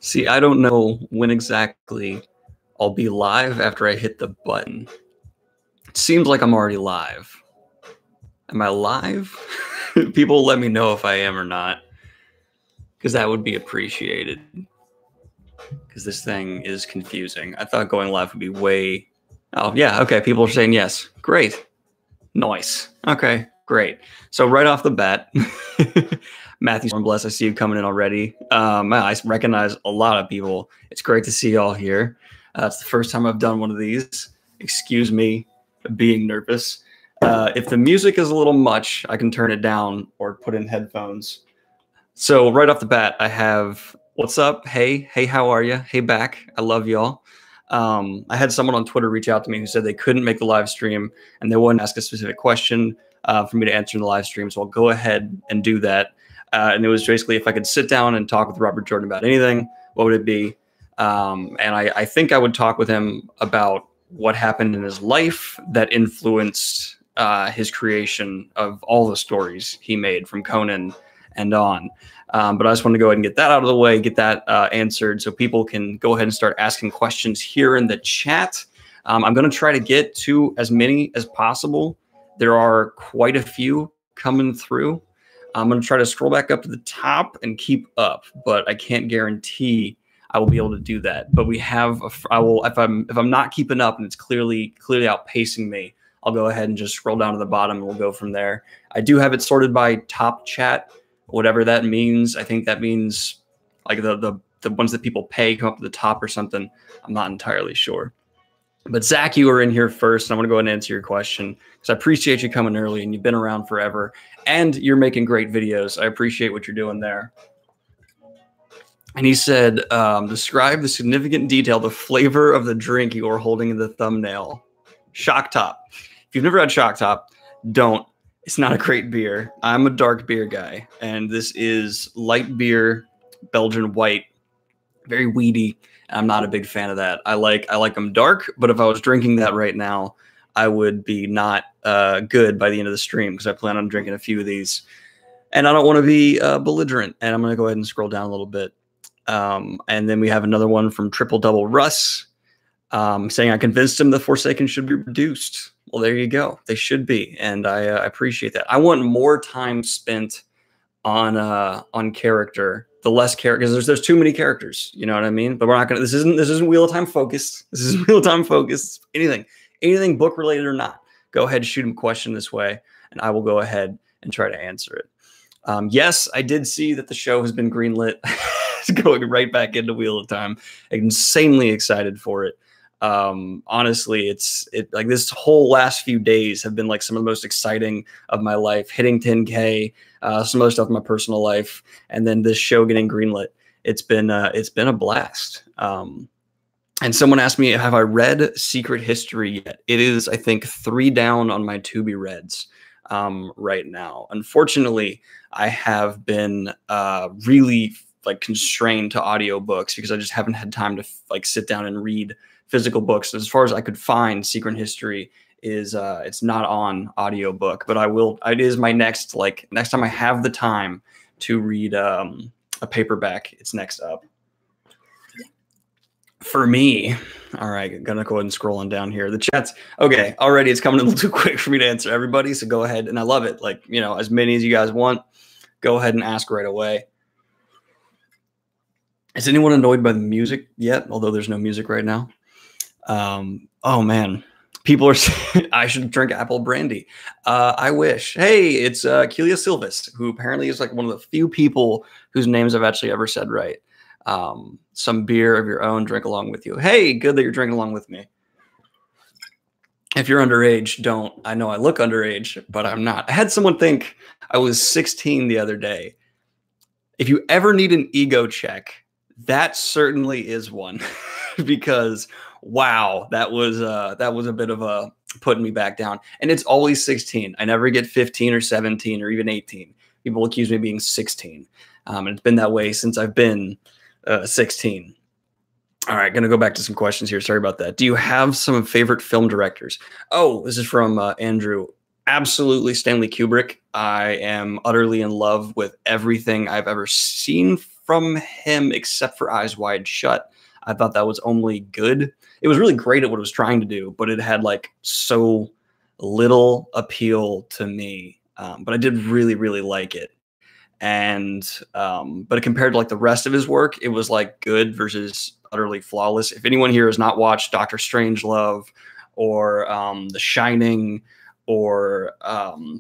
See, I don't know when exactly I'll be live after I hit the button. It seems like I'm already live. Am I live? People let me know if I am or not, because that would be appreciated. Because this thing is confusing. I thought going live would be way... Oh, yeah, okay, people are saying yes. Great. Nice. Okay, great. So right off the bat, Matthew Stormbless, I see you coming in already. I recognize a lot of people. It's great to see y'all here. It's the first time I've done one of these. Excuse me being nervous. If the music is a little much, I can turn it down or put in headphones. So right off the bat, I have, what's up? Hey, how are you? Hey, back. I love y'all. I had someone on Twitter reach out to me who said they couldn't make the live stream and they wouldn't ask a specific question for me to answer in the live stream. So I'll go ahead and do that. And it was basically if I could sit down and talk with Robert Jordan about anything, what would it be? And I think I would talk with him about what happened in his life that influenced his creation of all the stories he made from Conan and on. But I just want to go ahead and get that out of the way, get that answered so people can go ahead and start asking questions here in the chat. I'm going to try to get to as many as possible. There are quite a few coming through. I'm going to try to scroll back up to the top and keep up, but I can't guarantee I will be able to do that. But we have, I will, if I'm not keeping up and it's clearly outpacing me, I'll go ahead and just scroll down to the bottom and we'll go from there. I do have it sorted by top chat, whatever that means. I think that means like the ones that people pay come up to the top or something. I'm not entirely sure. But Zach, you were in here first. And I want to go ahead and answer your question because I appreciate you coming early and you've been around forever and you're making great videos. I appreciate what you're doing there. And he said, describe the significant detail, the flavor of the drink you are holding in the thumbnail. Shock Top. If you've never had Shock Top, don't. It's not a great beer. I'm a dark beer guy, and this is light beer, Belgian white, very weedy. I'm not a big fan of that. I like them dark, but if I was drinking that right now, I would be not good by the end of the stream because I plan on drinking a few of these. And I don't want to be belligerent, and I'm going to go ahead and scroll down a little bit. And then we have another one from Triple Double Russ saying, I convinced him the Forsaken should be reduced. Well, there you go. They should be, and I appreciate that. I want more time spent on character. The less characters, because there's too many characters. You know what I mean? But we're not gonna. This isn't Wheel of Time focused. This is Wheel of Time focused. Anything book related or not. Go ahead and shoot him a question this way, and I will go ahead and try to answer it. Yes, I did see that the show has been greenlit. It's going right back into Wheel of Time. I'm insanely excited for it. Honestly, it's like this whole last few days have been like some of the most exciting of my life, hitting 10K, some other stuff in my personal life, and then this show getting greenlit. It's been a blast. And someone asked me, have I read Secret History yet? It is, I think, 3 down on my to-be reads right now. Unfortunately, I have been really like constrained to audiobooks because I just haven't had time to like sit down and read physical books. As far as I could find, Secret History is it's not on audiobook, but I will. It is my next time I have the time to read a paperback. It's next up for me. All right, gonna go ahead and scroll on down here. The chat's okay. Already, it's coming a little too quick for me to answer everybody. So go ahead, and I love it. Like, you know, as many as you guys want, go ahead and ask right away. Is anyone annoyed by the music yet? Although there's no music right now. Oh man, people are saying I should drink apple brandy. I wish. Hey, it's Kelia Silvis, who apparently is like one of the few people whose names I've actually ever said right. Some beer of your own, drink along with you. Hey, good that you're drinking along with me. If you're underage, don't. I know I look underage, but I'm not. I had someone think I was 16 the other day. If you ever need an ego check, that certainly is one. Because wow, that was a bit of a putting me back down. And it's always 16. I never get 15 or 17 or even 18. People accuse me of being 16. And it's been that way since I've been 16. All right, going to go back to some questions here. Sorry about that. Do you have some favorite film directors? Oh, this is from Andrew. Absolutely Stanley Kubrick. I am utterly in love with everything I've ever seen from him except for Eyes Wide Shut. I thought that was only good. It was really great at what it was trying to do, but it had like so little appeal to me. But I did really, really like it. And but compared to like the rest of his work, it was like good versus utterly flawless. If anyone here has not watched Doctor Strangelove or The Shining or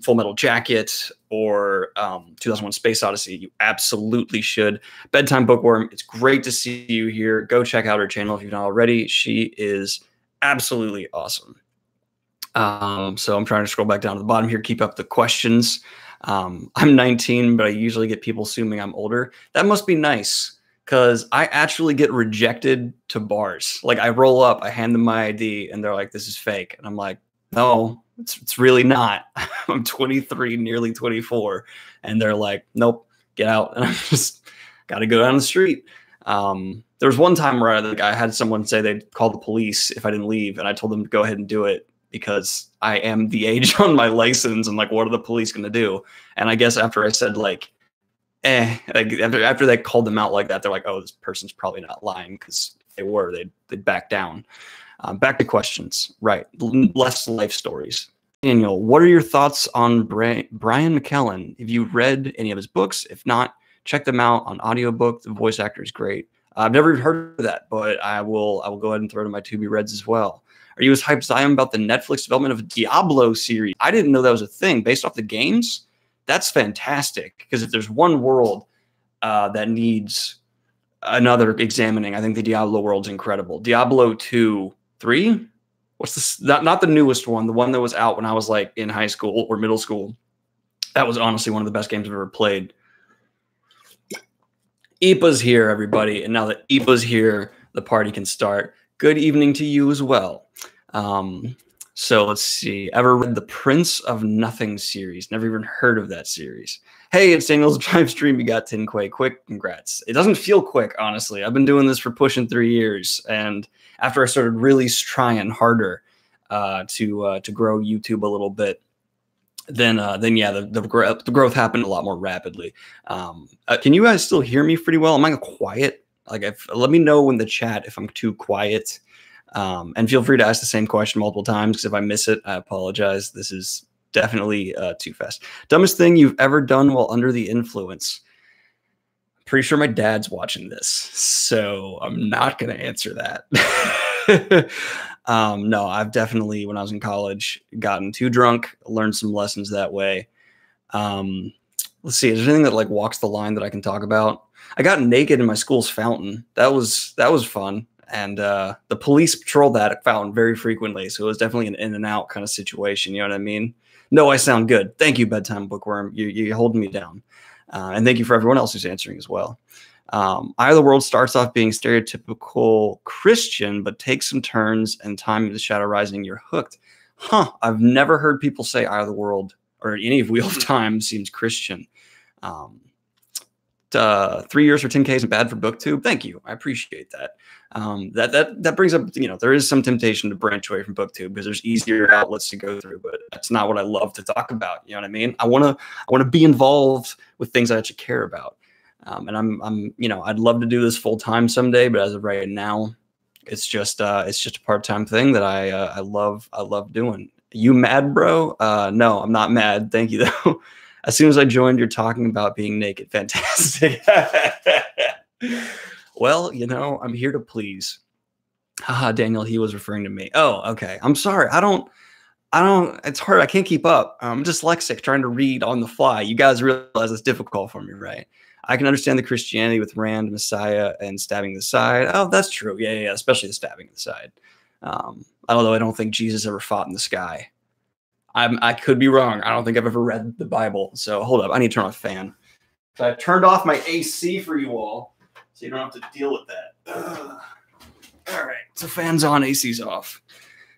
Full Metal Jacket or 2001 Space Odyssey, you absolutely should. Bedtime Bookworm, it's great to see you here. Go check out her channel if you've not already. She is absolutely awesome. So I'm trying to scroll back down to the bottom here, keep up the questions. I'm 19, but I usually get people assuming I'm older. That must be nice because I actually get rejected to bars. Like I roll up, I hand them my ID and they're like, this is fake. And I'm like, no, it's really not. I'm 23, nearly 24. And they're like, nope, get out. And I'm just got to go down the street. There was one time where I had someone say they'd call the police if I didn't leave. And I told them to go ahead and do it because I am the age on my license. And like, what are the police going to do? And I guess after I said like, after they called them out like that, they're like, oh, this person's probably not lying, because if they were, they'd back down. Back to questions. Right. Less life stories. Daniel, what are your thoughts on Brian McKellen? Have you read any of his books? If not, check them out on audiobook. The voice actor is great. I've never even heard of that, but I will go ahead and throw it in my to be reads as well. Are you as hyped as I am about the Netflix development of Diablo series? I didn't know that was a thing based off the games. That's fantastic, because if there's one world that needs another examining, I think the Diablo world's incredible. Diablo 2, 3? What's this? Not the newest one, the one that was out when I was like in high school or middle school. That was honestly one of the best games I've ever played. Ipa's here, everybody. And now that Ipa's here, the party can start. Good evening to you as well. So let's see. Ever read the Prince of Nothing series? Never even heard of that series. Hey, it's Daniel's Drive Stream. You got 10K quick. Congrats. It doesn't feel quick, honestly. I've been doing this for pushing 3 years. And after I started really trying harder to grow YouTube a little bit, then yeah, the growth happened a lot more rapidly. Can you guys still hear me pretty well? Am I quiet? Like, let me know in the chat if I'm too quiet. And feel free to ask the same question multiple times, because if I miss it, I apologize. This is definitely too fast. Dumbest thing you've ever done while under the influence? Pretty sure my dad's watching this, so I'm not going to answer that. No, I've definitely, when I was in college, gotten too drunk, learned some lessons that way. Let's see, is there anything that like walks the line that I can talk about? I got naked in my school's fountain. That was fun. And the police patrol that fountain very frequently. So it was definitely an in and out kind of situation. You know what I mean? No, I sound good. Thank you, Bedtime Bookworm. You're holding me down. And thank you for everyone else who's answering as well. Eye of the World starts off being stereotypical Christian, but takes some turns, and time of the Shadow Rising, you're hooked. Huh. I've never heard people say Eye of the World or any of Wheel of Time seems Christian. 3 years for 10K isn't bad for BookTube. Thank you. I appreciate that. That brings up, there is some temptation to branch away from BookTube because there's easier outlets to go through, but that's not what I love to talk about. You know what I mean? I want to be involved with things I actually care about. And I'm I'd love to do this full time someday, but as of right now, it's just a part-time thing that I love doing. You mad, bro? No, I'm not mad. Thank you though. As soon as I joined, you're talking about being naked. Fantastic. Well, I'm here to please. Haha, Daniel, he was referring to me. Oh, okay. I'm sorry. I don't, it's hard. I can't keep up. I'm dyslexic trying to read on the fly. You guys realize it's difficult for me, right? I can understand the Christianity with Rand, Messiah, and stabbing the side. Oh, that's true. Yeah. Especially the stabbing the side. Although I don't think Jesus ever fought in the sky. I could be wrong. I don't think I've ever read the Bible. So hold up. I need to turn off a fan. So I turned off my AC for you all, so you don't have to deal with that. All right. So fan's on, AC's off.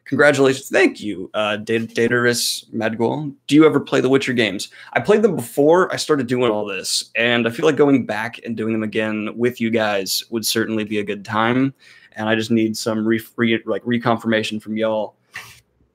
Congratulations. Thank you, Dataris Madgul. Do you ever play the Witcher games? I played them before I started doing all this, and I feel like going back and doing them again with you guys would certainly be a good time. And I just need some reconfirmation from y'all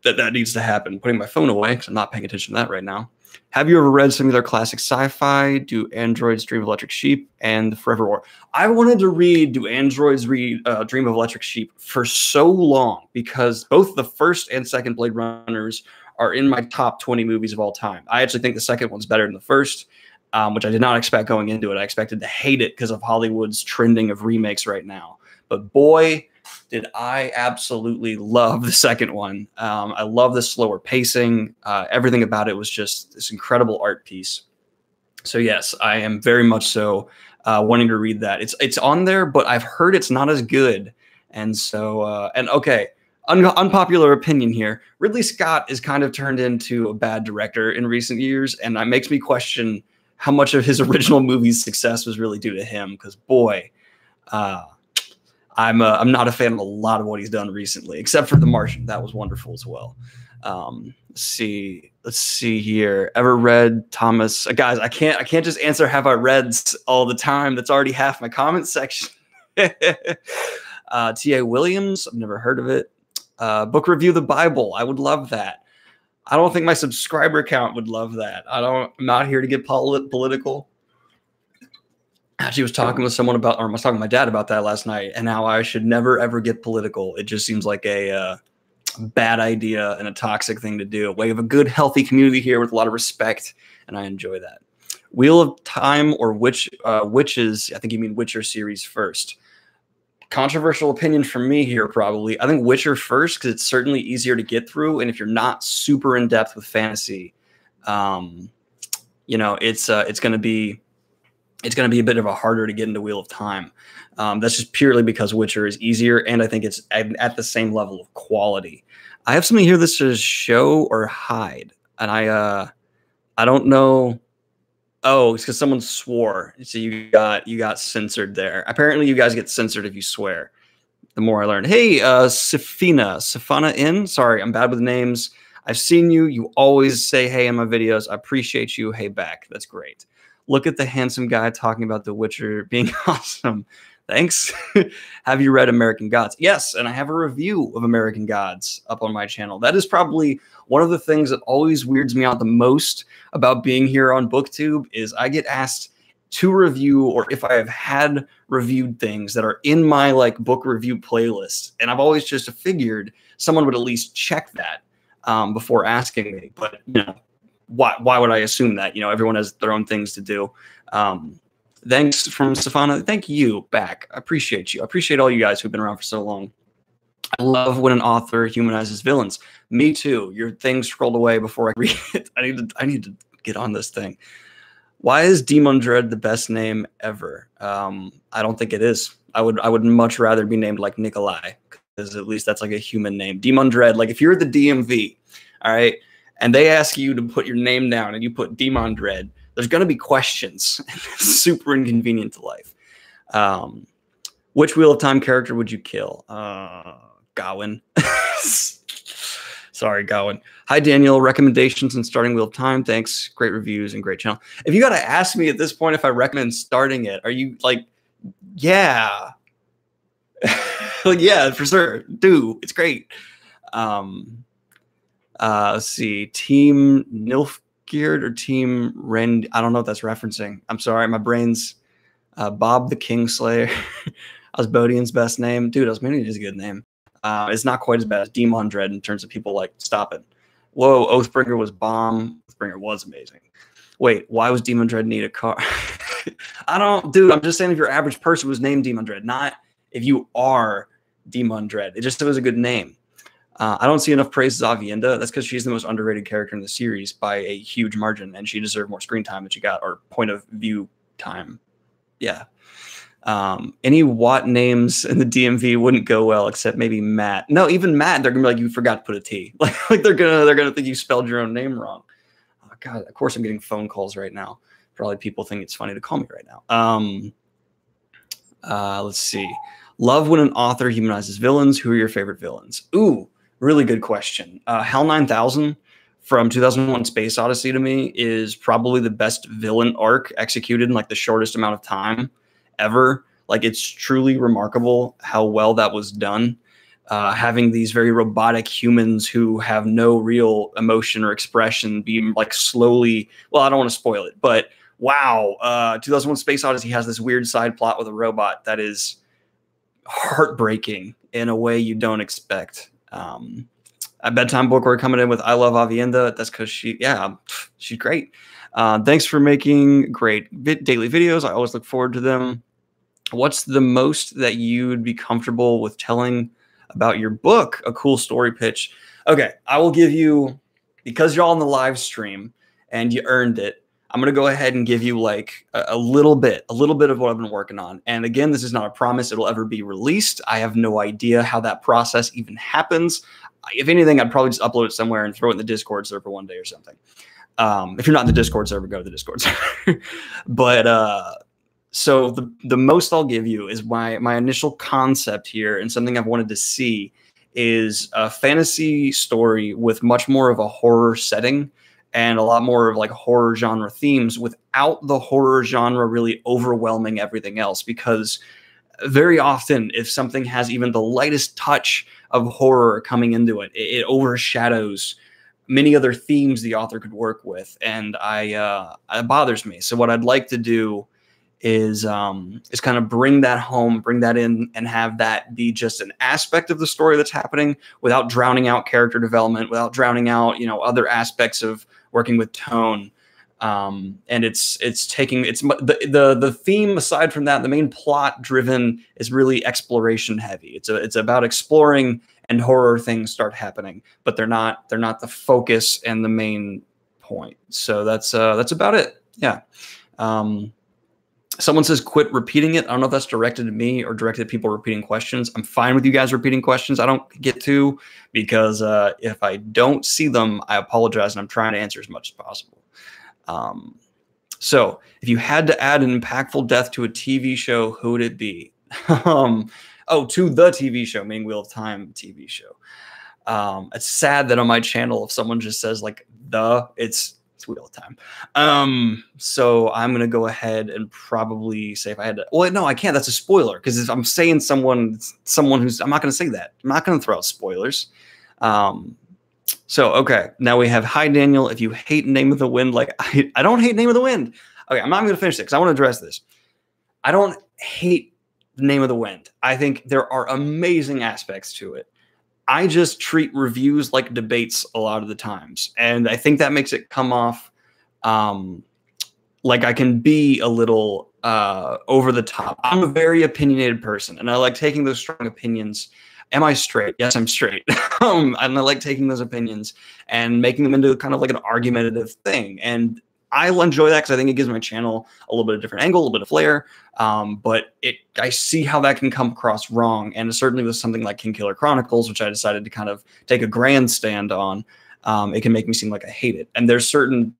that needs to happen. Putting my phone away because I'm not paying attention to that right now. Have you ever read some of their classic sci-fi? Do Androids Dream of Electric Sheep and The Forever War? I wanted to read Do Androids Dream of Electric Sheep for so long because both the first and second Blade Runners are in my top 20 movies of all time. I actually think the second one's better than the first, which I did not expect going into it. I expected to hate it because of Hollywood's trending of remakes right now. But boy, did I absolutely love the second one. I love the slower pacing. Everything about it was just this incredible art piece. So yes, I am very much so wanting to read that. It's on there, but I've heard it's not as good. And so, and okay, unpopular opinion here. Ridley Scott is kind of turned into a bad director in recent years, and that makes me question how much of his original movie's success was really due to him. Because boy, I'm not a fan of a lot of what he's done recently, except for The Martian. That was wonderful as well. Let's see here. Ever read Thomas? Guys, I can't just answer have I read all the time. That's already half my comment section. T.A. Williams, I've never heard of it. Book review the Bible. I would love that. I don't think my subscriber count would love that. I'm not here to get political. Actually was talking with someone about, or I was talking to my dad about that last night, and how I should never ever get political. It just seems like a bad idea and a toxic thing to do. We have a good, healthy community here with a lot of respect, and I enjoy that. Wheel of Time or Witches? I think you mean Witcher series first. Controversial opinion from me here, probably. I think Witcher first because it's certainly easier to get through, and if you're not super in depth with fantasy, you know, it's going to be a bit of a harder to get into Wheel of Time. That's just purely because Witcher is easier, and I think it's at the same level of quality. I have something here that says show or hide, and I don't know. Oh, it's because someone swore. So you got censored there. Apparently, you guys get censored if you swear. The more I learn. Hey, Safana in. Sorry, I'm bad with names. I've seen you. You always say hey in my videos. I appreciate you. Hey back. That's great. Look at the handsome guy talking about The Witcher being awesome. Thanks. Have you read American Gods? Yes, and I have a review of American Gods up on my channel. That is probably one of the things that always weirds me out the most about being here on BookTube is I get asked to review, or if I have had reviewed things that are in my like book review playlist, and I've always just figured someone would at least check that before asking me. But you know, why would I assume that? You know, everyone has their own things to do. Thanks from Stefano. Thank you back. I appreciate you. I appreciate all you guys who've been around for so long. I love when an author humanizes villains. Me too. Your thing scrolled away before I read it. I need to get on this thing. Why is Demon Dread the best name ever? I don't think it is. I would much rather be named like Nikolai, because at least that's like a human name. Demon Dread. Like if you're at the DMV, all right, and they ask you to put your name down and you put Demon Dread, there's going to be questions. It's super inconvenient to life. Which Wheel of Time character would you kill? Gawain. Sorry, Gawain. Hi, Daniel. Recommendations on starting Wheel of Time. Thanks. Great reviews and great channel. If you got to ask me at this point if I recommend starting it, are you like, yeah. Like, yeah, for sure. Do. It's great. Let's see. Team Nilfgaard or Team Rend? I don't know what that's referencing. I'm sorry. My brain's Bob the Kingslayer. Osbodian's best name. Dude, Osbodian is a good name. It's not quite as bad as Demon Dread in terms of people like, stop it. Whoa, Oathbringer was bomb. Oathbringer was amazing. Wait, why was Demon Dread need a car? I don't, dude, I'm just saying if your average person was named Demon Dread, not if you are Demon Dread. It just was a good name. I don't see enough praise of Avienda. That's because she's the most underrated character in the series by a huge margin, and she deserved more screen time than she got, or point of view time. Yeah. Any WoT names in the DMV wouldn't go well, except maybe Matt. No, even Matt, they're gonna be like, you forgot to put a T. Like they're gonna think you spelled your own name wrong. Oh God, of course I'm getting phone calls right now. Probably people think it's funny to call me right now. Let's see. Love when an author humanizes villains. Who are your favorite villains? Ooh, really good question. Hal 9000 from 2001 Space Odyssey to me is probably the best villain arc executed in like the shortest amount of time ever. Like it's truly remarkable how well that was done. having these very robotic humans who have no real emotion or expression being like slowly, well, I don't want to spoil it, but wow, 2001 Space Odyssey has this weird side plot with a robot that is heartbreaking in a way you don't expect. A bedtime book we're coming in with I Love Avienda. That's because she's great. Thanks for making great daily videos. I always look forward to them. What's the most that you would be comfortable with telling about your book? A cool story pitch. Okay, I will give you, because you're all in the live stream and you earned it, I'm going to go ahead and give you like a little bit of what I've been working on. And again, this is not a promise it'll ever be released. I have no idea how that process even happens. If anything, I'd probably just upload it somewhere and throw it in the Discord server one day or something. If you're not in the Discord server, go to the Discord server. But so the most I'll give you is my initial concept here, and something I've wanted to see is a fantasy story with much more of a horror setting and a lot more of like horror genre themes without the horror genre really overwhelming everything else. Because very often, if something has even the lightest touch of horror coming into it, it overshadows many other themes the author could work with, and it bothers me. So what I'd like to do is kind of bring that home, bring that in, and have that be just an aspect of the story that's happening without drowning out character development, without drowning out, you know, other aspects of working with tone. And it's taking the theme. Aside from that, the main plot driven is really exploration heavy. It's about exploring, and horror things start happening, but they're not the focus and the main point. So that's about it. Yeah. Someone says quit repeating it. I don't know if that's directed to me or directed at people repeating questions. I'm fine with you guys repeating questions I don't get to, because if I don't see them, I apologize, and I'm trying to answer as much as possible. So if you had to add an impactful death to a TV show, who would it be? To the TV show, meaning Wheel of Time TV show. It's sad that on my channel, if someone just says like it's Wheel of Time. So I'm gonna go ahead and probably say, if I had to, well, no, I can't. That's a spoiler, because if I'm saying someone who's, I'm not gonna say that. I'm not gonna throw out spoilers. So okay, now we have, hi Daniel. If you hate Name of the Wind, like I don't hate Name of the Wind. Okay, I'm not even gonna finish it because I want to address this. I don't hate Name of the Wind. I think there are amazing aspects to it. I just treat reviews like debates a lot of the times, and I think that makes it come off like I can be a little over the top. I'm a very opinionated person, and I like taking those strong opinions. Am I straight? Yes, I'm straight. And I like taking those opinions and making them into kind of like an argumentative thing. And I'll enjoy that because I think it gives my channel a little bit of different angle, a little bit of flair. But I see how that can come across wrong. And certainly with something like Kingkiller Chronicles, which I decided to kind of take a grandstand on, it can make me seem like I hate it. And there's certain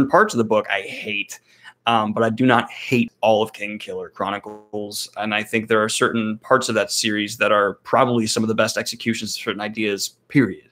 parts of the book I hate, but I do not hate all of Kingkiller Chronicles. And I think there are certain parts of that series that are probably some of the best executions of certain ideas, period.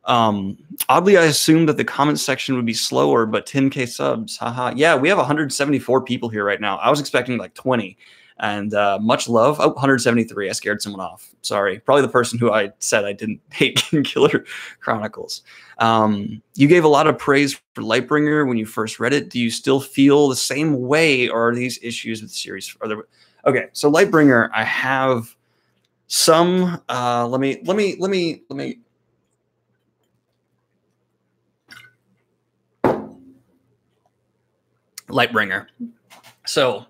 Oddly, I assumed that the comment section would be slower, but 10K subs, haha. Yeah, we have 174 people here right now. I was expecting like 20, and much love. Oh, 173. I scared someone off. Sorry. Probably the person who I said I didn't hate Kingkiller Chronicles. You gave a lot of praise for Lightbringer when you first read it. Do you still feel the same way, or are these issues with the series? Okay, so Lightbringer, I have some, let me Lightbringer. So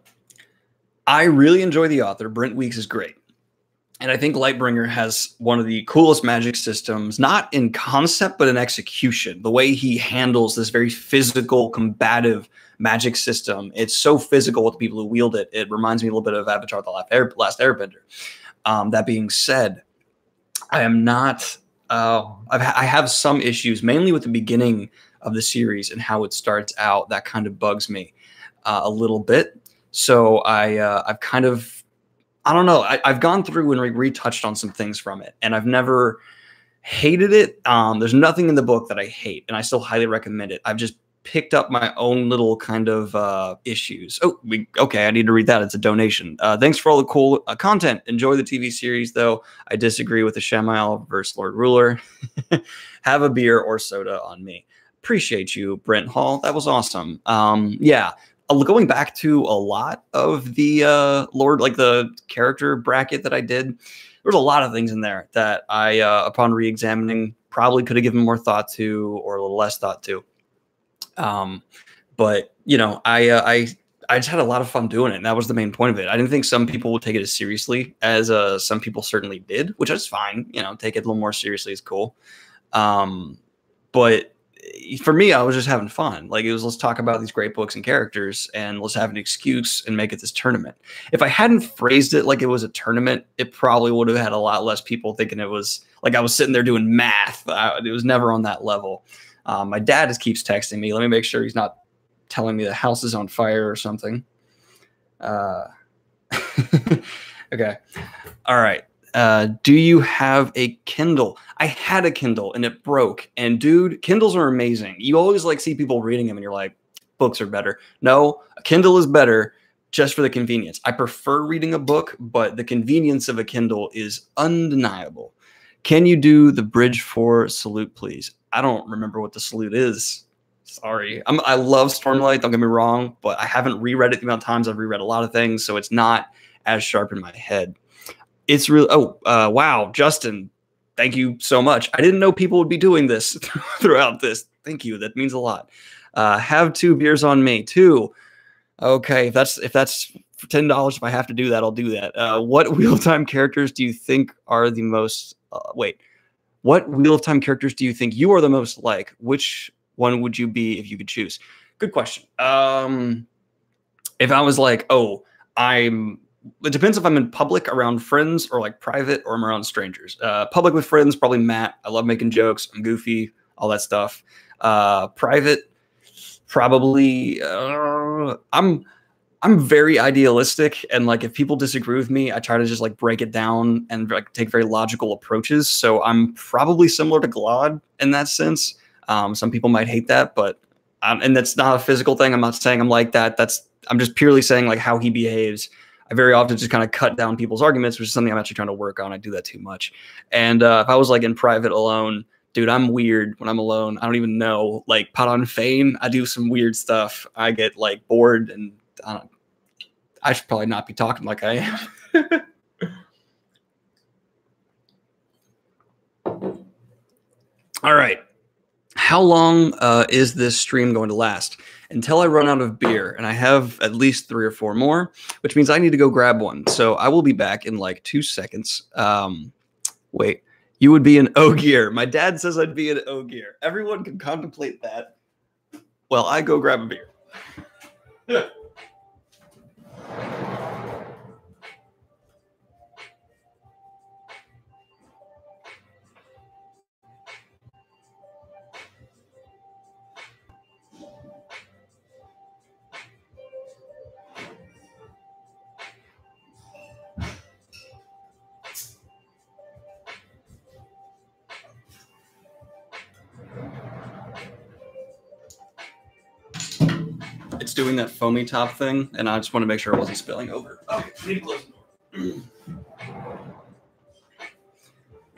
I really enjoy the author. Brent Weeks is great. And I think Lightbringer has one of the coolest magic systems, not in concept, but in execution. The way he handles this very physical, combative magic system. It's so physical with the people who wield it. It reminds me a little bit of Avatar: The Last Airbender. That being said, I am not, I have some issues, mainly with the beginning of the series and how it starts out. That kind of bugs me a little bit. So I've kind of, I don't know, I've gone through and retouched on some things from it, and I've never hated it. There's nothing in the book that I hate, and I still highly recommend it. I've just picked up my own little kind of issues. Oh, okay, I need to read that. It's a donation. Thanks for all the cool content. Enjoy the TV series, though. I disagree with the Shamael versus Lord Ruler. Have a beer or soda on me. Appreciate you, Brent Hall. That was awesome. Yeah. Going back to a lot of the Lord, like the character bracket that I did, there was a lot of things in there that I, upon re-examining, probably could have given more thought to or a little less thought to. But you know, I just had a lot of fun doing it, and that was the main point of it. I didn't think some people would take it as seriously as some people certainly did, which is fine. You know, take it a little more seriously is cool. But for me, I was just having fun. Like, it was, let's talk about these great books and characters, and let's have an excuse and make it this tournament. If I hadn't phrased it like it was a tournament, it probably would have had a lot less people thinking it was like I was sitting there doing math. It was never on that level. My dad just keeps texting me. Let me make sure he's not telling me the house is on fire or something. Okay. All right. Do you have a Kindle? I had a Kindle and it broke. And dude, Kindles are amazing. You always like see people reading them and you're like, books are better. No, a Kindle is better just for the convenience. I prefer reading a book, but the convenience of a Kindle is undeniable. Can you do the bridge for Salute, please? I don't remember what the Salute is. Sorry. I love Stormlight, don't get me wrong, but I haven't reread it the amount of times I've reread a lot of things, so it's not as sharp in my head. It's really, wow, Justin, thank you so much. I didn't know people would be doing this throughout this. Thank you. That means a lot. Have 2 beers on me, 2. Okay, if that's for $10, if I have to do that, I'll do that. What Wheel of Time characters do you think are the most, what Wheel of Time characters do you think you are the most like? Which one would you be if you could choose? Good question. If I was like, it depends if I'm in public around friends or like private or I'm around strangers. Public with friends, probably Matt. I love making jokes. I'm goofy, all that stuff. Private, probably I'm very idealistic, and like if people disagree with me, I try to just like break it down and like take very logical approaches. So I'm probably similar to Glod in that sense. Some people might hate that, but and that's not a physical thing. I'm not saying I'm like that. I'm just purely saying like how he behaves. I very often just kind of cut down people's arguments, which is something I'm actually trying to work on. I do that too much. And if I was like in private alone, dude, I'm weird when I'm alone. I don't even know. Like Pot on Fane, I do some weird stuff. I get like bored, and I should probably not be talking like I am. All right. How long is this stream going to last? Until I run out of beer, and I have at least 3 or 4 more, which means I need to go grab one. So I will be back in like 2 seconds. Wait, you would be an Ogier. My dad says I'd be an Ogier. Everyone can contemplate that. Well, I go grab a beer. It's doing that foamy top thing, and I just want to make sure it wasn't spilling over. Okay, I need to close the door.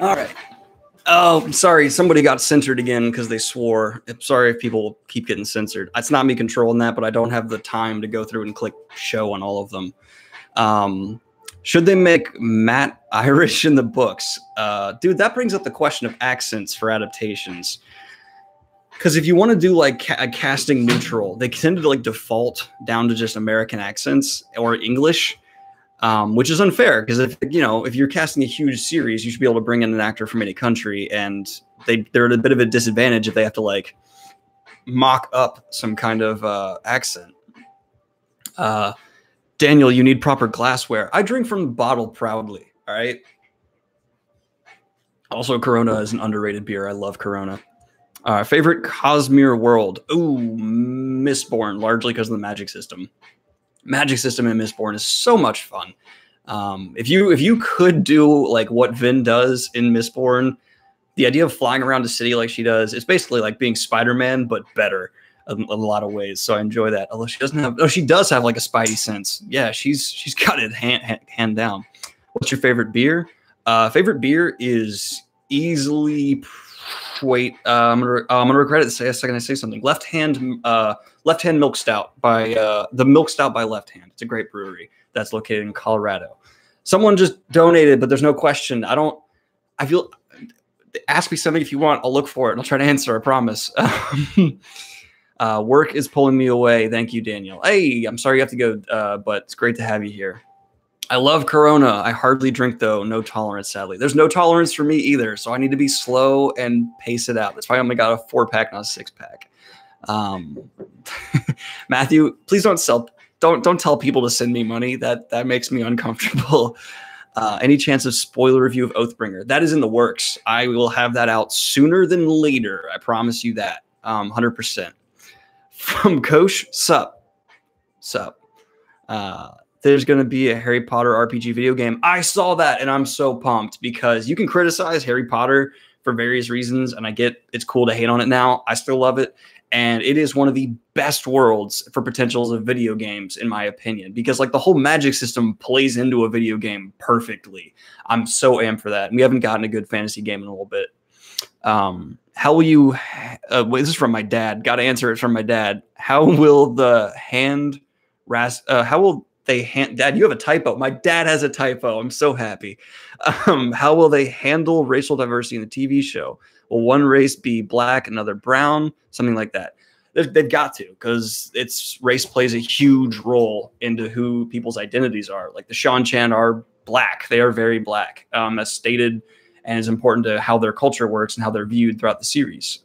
All right. Oh, I'm sorry. Somebody got censored again because they swore. I'm sorry if people keep getting censored. It's not me controlling that, but I don't have the time to go through and click show on all of them. Should they make Matt Irish in the books? Dude, that brings up the question of accents for adaptations. Because if you want to do like a casting neutral, they tend to like default down to just American accents or English, which is unfair. Because if you're casting a huge series, you should be able to bring in an actor from any country, and they're at a bit of a disadvantage if they have to like mock up some kind of accent. Daniel, you need proper glassware. I drink from the bottle proudly. All right. Also, Corona is an underrated beer. I love Corona. Favorite Cosmere world? Ooh, Mistborn, largely because of the magic system. Magic system in Mistborn is so much fun. If you could do like what Vin does in Mistborn, the idea of flying around a city like she does, it's basically like being Spider-Man, but better. in a lot of ways. So I enjoy that. Although she doesn't have, oh, she does have like a spidey sense. Yeah, she's got it hand down. What's your favorite beer? Favorite beer is easily. Wait, I'm gonna regret it. Say a second. I say something. Left Hand Milk Stout by the Milk Stout by Left Hand. It's a great brewery that's located in Colorado. Someone just donated, but there's no question. I feel. Ask me something if you want. I'll look for it and I'll try to answer. I promise. Work is pulling me away. Thank you, Daniel. Hey, I'm sorry you have to go, but it's great to have you here. I love Corona. I hardly drink, though. No tolerance, sadly. There's no tolerance for me either, so I need to be slow and pace it out. That's why I only got a 4-pack, not a 6-pack. Matthew, please don't tell people to send me money. That makes me uncomfortable. Any chance of spoiler review of Oathbringer? That is in the works. I will have that out sooner than later. I promise you that. 100%. From Kosh, sup. There's going to be a Harry Potter RPG video game. I saw that, and I'm so pumped because you can criticize Harry Potter for various reasons, and I get it's cool to hate on it now. I still love it, and it is one of the best worlds for potentials of video games, in my opinion, because like the whole magic system plays into a video game perfectly. I'm so amped for that, and we haven't gotten a good fantasy game in a little bit. How will you? Wait, this is from my dad. Got to answer it from my dad. How will the hand? How will Dad, you have a typo. My dad has a typo. I'm so happy. How will they handle racial diversity in the TV show? Will one race be black, another brown, something like that? They've got to, because race plays a huge role into who people's identities are. Like the Shan-Chan are black. They are very black, as stated, and is important to how their culture works and how they're viewed throughout the series.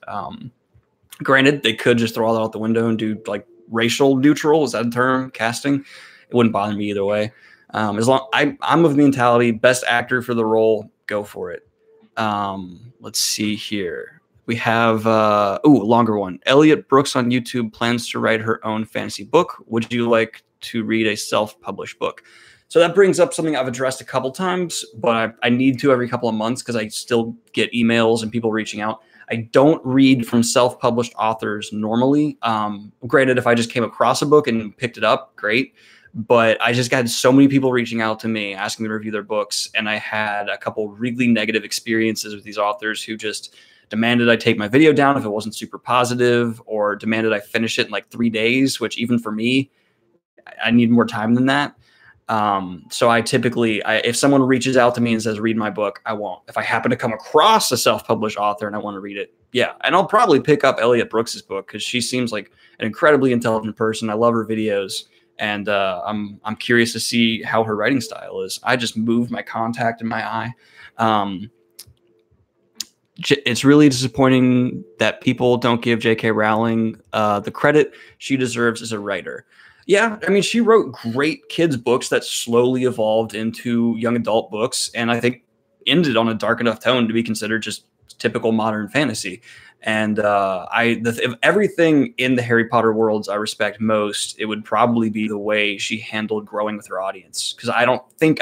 Granted, they could just throw all that out the window and do like racial neutral. Is that a term? Casting? It wouldn't bother me either way. As long I'm of the mentality, best actor for the role, go for it. Let's see here. We have longer one. Elliot Brooks on YouTube plans to write her own fantasy book. Would you like to read a self-published book? So that brings up something I've addressed a couple times, but I need to every couple of months because I still get emails and people reaching out. I don't read from self-published authors normally. Granted, if I just came across a book and picked it up, great. But I just got so many people reaching out to me, asking me to review their books. And I had a couple really negative experiences with these authors who just demanded I take my video down if it wasn't super positive, or demanded I finish it in like 3 days, which even for me, I need more time than that. So I typically, if someone reaches out to me and says, read my book, I won't. If I happen to come across a self-published author and I want to read it, yeah. And I'll probably pick up Elliot Brooks's book because she seems like an incredibly intelligent person. I love her videos. And I'm curious to see how her writing style is. I just moved my contact in my eye. It's really disappointing that people don't give J.K. Rowling the credit she deserves as a writer. Yeah, I mean, she wrote great kids' books that slowly evolved into young adult books, and I think ended on a dark enough tone to be considered just typical modern fantasy. And if everything in the Harry Potter worlds I respect most, it would probably be the way she handled growing with her audience. Because I don't think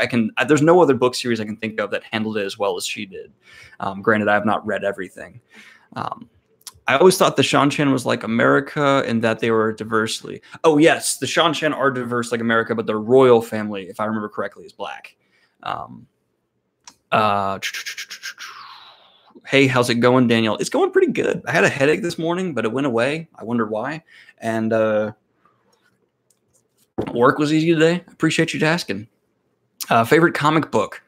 there's no other book series I can think of that handled it as well as she did. Granted, I have not read everything. I always thought the Shan-Chan was like America and that they were diversely. Oh, yes, the Shan-Chan are diverse like America, but their royal family, if I remember correctly, is black. Hey, how's it going, Daniel? It's going pretty good. I had a headache this morning, but it went away. I wonder why. And work was easy today. I appreciate you asking. Favorite comic book?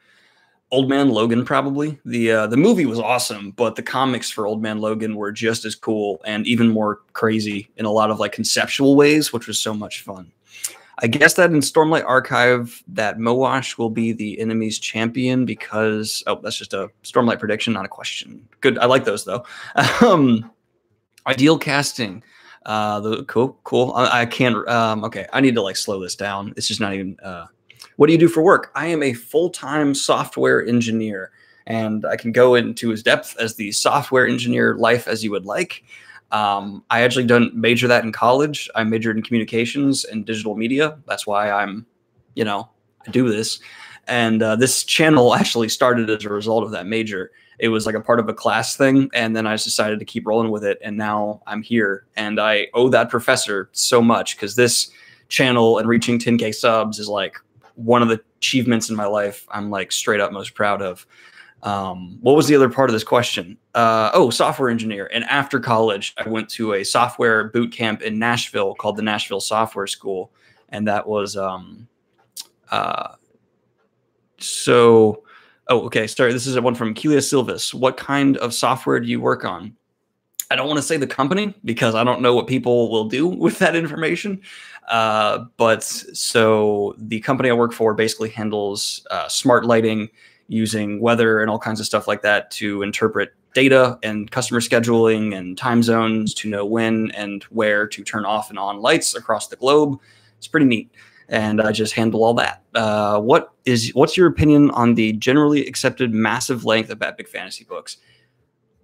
Old Man Logan, probably. The movie was awesome, but the comics for Old Man Logan were just as cool and even more crazy in a lot of like conceptual ways, which was so much fun. I guess that in Stormlight Archive, that Moash will be the enemy's champion because... Oh, that's just a Stormlight prediction, not a question. Good. I like those, though. Ideal casting. Cool. I can't... okay, I need to like slow this down. It's just not even... what do you do for work? I am a full-time software engineer, and I can go into as depth as the software engineer life as you would like. I actually didn't major that in college. I majored in communications and digital media. That's why I do this. And this channel actually started as a result of that major. It was like a part of a class thing, and then I just decided to keep rolling with it, and now I'm here. And I owe that professor so much, because this channel and reaching 10K subs is like one of the achievements in my life I'm like straight up most proud of. What was the other part of this question? Oh, software engineer. And after college, I went to a software boot camp in Nashville called the Nashville Software School. And that was, oh, okay. Sorry. This is one from Kelia Silvis. What kind of software do you work on? I don't want to say the company because I don't know what people will do with that information. But so the company I work for basically handles smart lighting using weather and all kinds of stuff like that to interpret data and customer scheduling and time zones to know when and where to turn off and on lights across the globe. It's pretty neat. And I just handle all that. What's your opinion on the generally accepted massive length of epic fantasy books?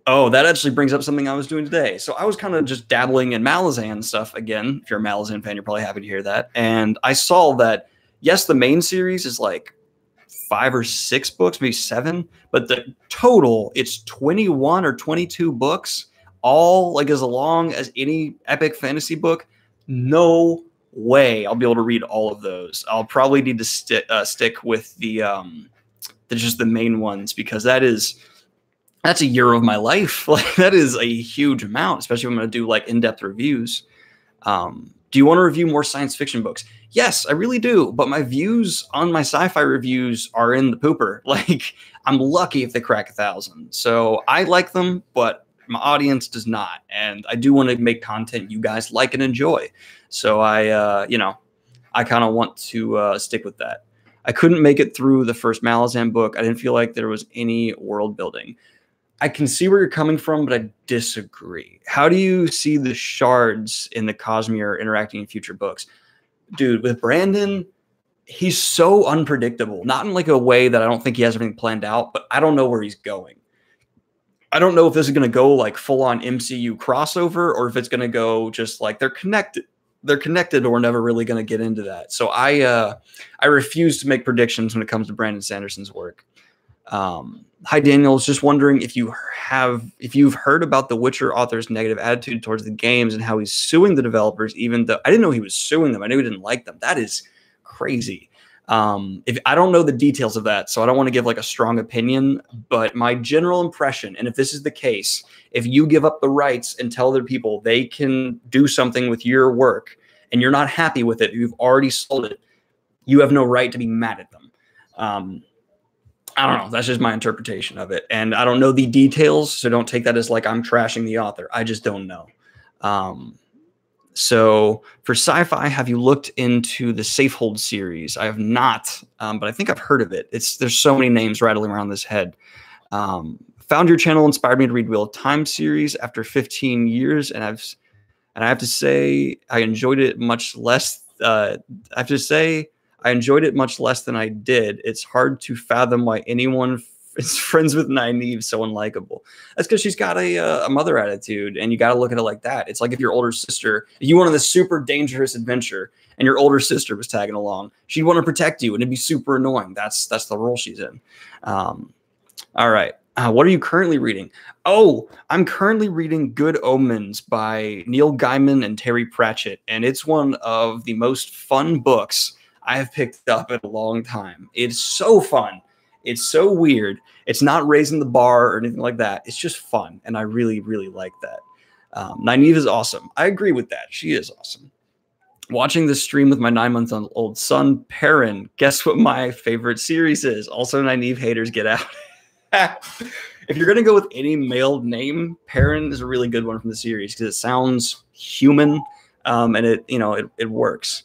Oh, that actually brings up something I was doing today. So I was kind of just dabbling in Malazan stuff again. If you're a Malazan fan, you're probably happy to hear that. And I saw that, yes, the main series is like 5 or 6 books, maybe 7, but the total, it's 21 or 22 books, all like as long as any epic fantasy book. No way I'll be able to read all of those. I'll probably need to stick with the just the main ones, because that's a year of my life. Like, that is a huge amount, especially if I'm going to do like in-depth reviews. Do you want to review more science fiction books? Yes, I really do. But my views on my sci-fi reviews are in the pooper. Like, I'm lucky if they crack 1,000. So I like them, but my audience does not. And I do want to make content you guys like and enjoy. So I kind of want to stick with that. I couldn't make it through the first Malazan book. I didn't feel like there was any world building. I can see where you're coming from, but I disagree. How do you see the shards in the Cosmere interacting in future books? Dude, with Brandon, he's so unpredictable. Not in like a way that I don't think he has everything planned out, but I don't know where he's going. I don't know if this is going to go like full-on MCU crossover, or if it's going to go just like they're connected. They're connected, or we're never really going to get into that. So I refuse to make predictions when it comes to Brandon Sanderson's work. Hi, Daniel. I was just wondering if you've heard about the Witcher author's negative attitude towards the games and how he's suing the developers, even though I didn't know he was suing them. I knew he didn't like them. That is crazy. If I don't know the details of that, so I don't want to give like a strong opinion, but my general impression, and if this is the case, if you give up the rights and tell other people they can do something with your work and you're not happy with it, you've already sold it, you have no right to be mad at them. I don't know. That's just my interpretation of it. And I don't know the details, so don't take that as like I'm trashing the author. I just don't know. So for sci-fi, have you looked into the Safehold series? I have not, but I think I've heard of it. There's so many names rattling around this head. Found your channel inspired me to read Wheel of Time series after 15 years, and I have to say I enjoyed it much less. I enjoyed it much less than I did. It's hard to fathom why anyone is friends with Nynaeve so unlikable. That's because she's got a mother attitude, and you got to look at it like that. It's like if your older sister, if you went on this super dangerous adventure and your older sister was tagging along, she'd want to protect you, and it'd be super annoying. That's the role she's in. All right. What are you currently reading? Oh, I'm currently reading Good Omens by Neil Gaiman and Terry Pratchett, and it's one of the most fun books I have picked up in a long time. It's so fun. It's so weird. It's not raising the bar or anything like that. It's just fun, and I really, really like that. Nynaeve is awesome. I agree with that. She is awesome. Watching this stream with my 9-month-old son, Perrin. Guess what my favorite series is? Also, Nynaeve haters, get out. If you're going to go with any male name, Perrin is a really good one from the series because it sounds human, and it works.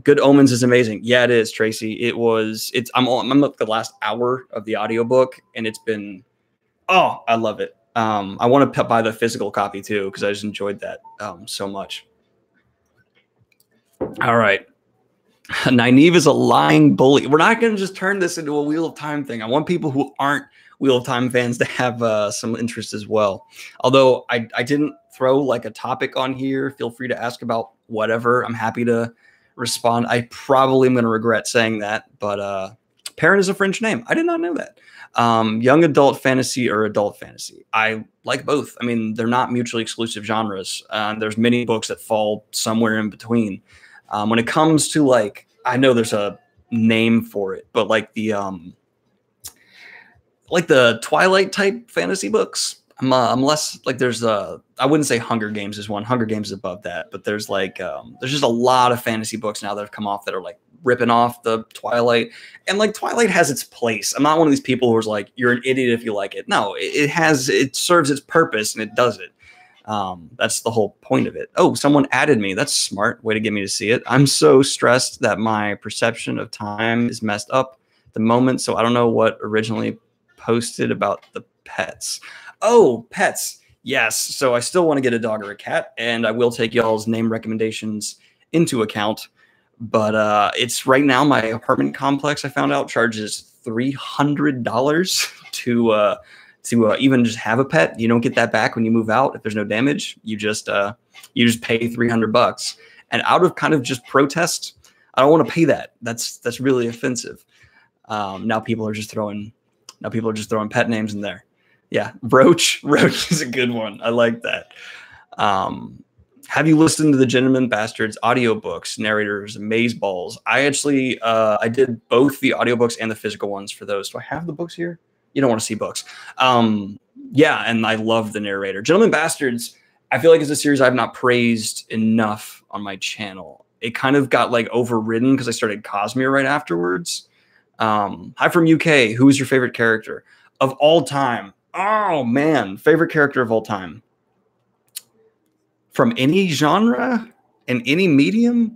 Good Omens is amazing. Yeah, it is, Tracy. I'm up the last hour of the audiobook, and it's been, I love it. I want to buy the physical copy too, because I just enjoyed that so much. All right. Nynaeve is a lying bully. We're not going to just turn this into a Wheel of Time thing. I want people who aren't Wheel of Time fans to have some interest as well. Although I didn't throw like a topic on here. Feel free to ask about whatever. I'm happy to respond. I probably am going to regret saying that, but Parent is a French name. I did not know that. Young adult fantasy or adult fantasy. I like both. I mean, they're not mutually exclusive genres. There's many books that fall somewhere in between. When it comes to like, I know there's a name for it, but like the Twilight type fantasy books. I'm less like there's I wouldn't say Hunger Games is one. Hunger Games is above that, but there's like there's just a lot of fantasy books now that have come off that are like ripping off the Twilight, and like Twilight has its place. I'm not one of these people who's like you're an idiot if you like it. No, it serves its purpose and it does it. That's the whole point of it. Oh, someone added me. That's smart way to get me to see it. I'm so stressed that my perception of time is messed up at the moment, so I don't know what originally posted about the pets. Oh, pets. Yes. So I still want to get a dog or a cat, and I will take y'all's name recommendations into account. But it's right now my apartment complex, I found out, charges $300 to even just have a pet. You don't get that back when you move out. If there's no damage, you just pay $300. And out of kind of just protest, I don't want to pay that. That's really offensive. Now people are just throwing pet names in there. Yeah, Roach is a good one. I like that. Have you listened to the Gentleman Bastards audiobooks, narrators, Amazeballs? I actually I did both the audiobooks and the physical ones for those. Do I have the books here? You don't want to see books. Yeah, and I love the narrator. Gentleman Bastards, I feel like it's a series I've not praised enough on my channel. It kind of got like overridden because I started Cosmere right afterwards. Hi from UK. Who is your favorite character of all time? Oh man, favorite character of all time. From any genre and any medium?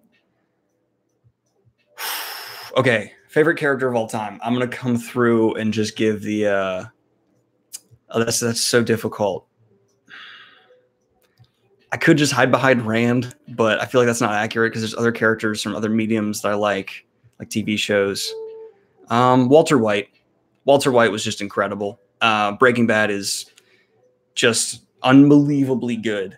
Okay, favorite character of all time. I'm gonna come through and just give the oh, that's so difficult. I could just hide behind Rand, but I feel like that's not accurate because there's other characters from other mediums that I like TV shows. Walter White. Walter White was just incredible. Breaking Bad is just unbelievably good.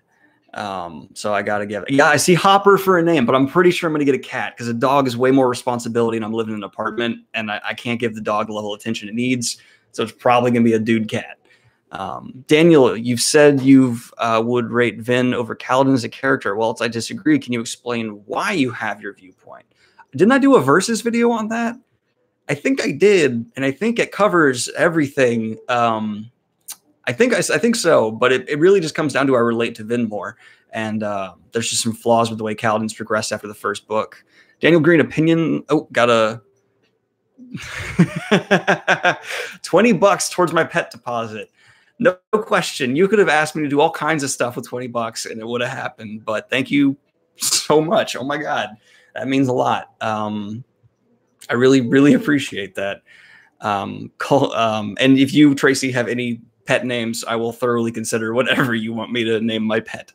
So I gotta give it. Yeah, I see Hopper for a name, but I'm pretty sure I'm gonna get a cat because a dog is way more responsibility, and I'm living in an apartment, and I can't give the dog the level of attention it needs. So it's probably gonna be a dude cat. Daniel, you've said you've would rate Vin over Kaladin as a character. Well, I disagree. Can you explain why you have your viewpoint? Didn't I do a versus video on that? I think I did, and I think it covers everything. I think so, but it really just comes down to I relate to Vin more, and there's just some flaws with the way Kaladin's progressed after the first book. Daniel Green opinion. Oh, got a $20 towards my pet deposit. No question. You could have asked me to do all kinds of stuff with $20, and it would have happened. But thank you so much. Oh my God, that means a lot. I really, really appreciate that. And if you, Tracy, have any pet names, I will thoroughly consider whatever you want me to name my pet.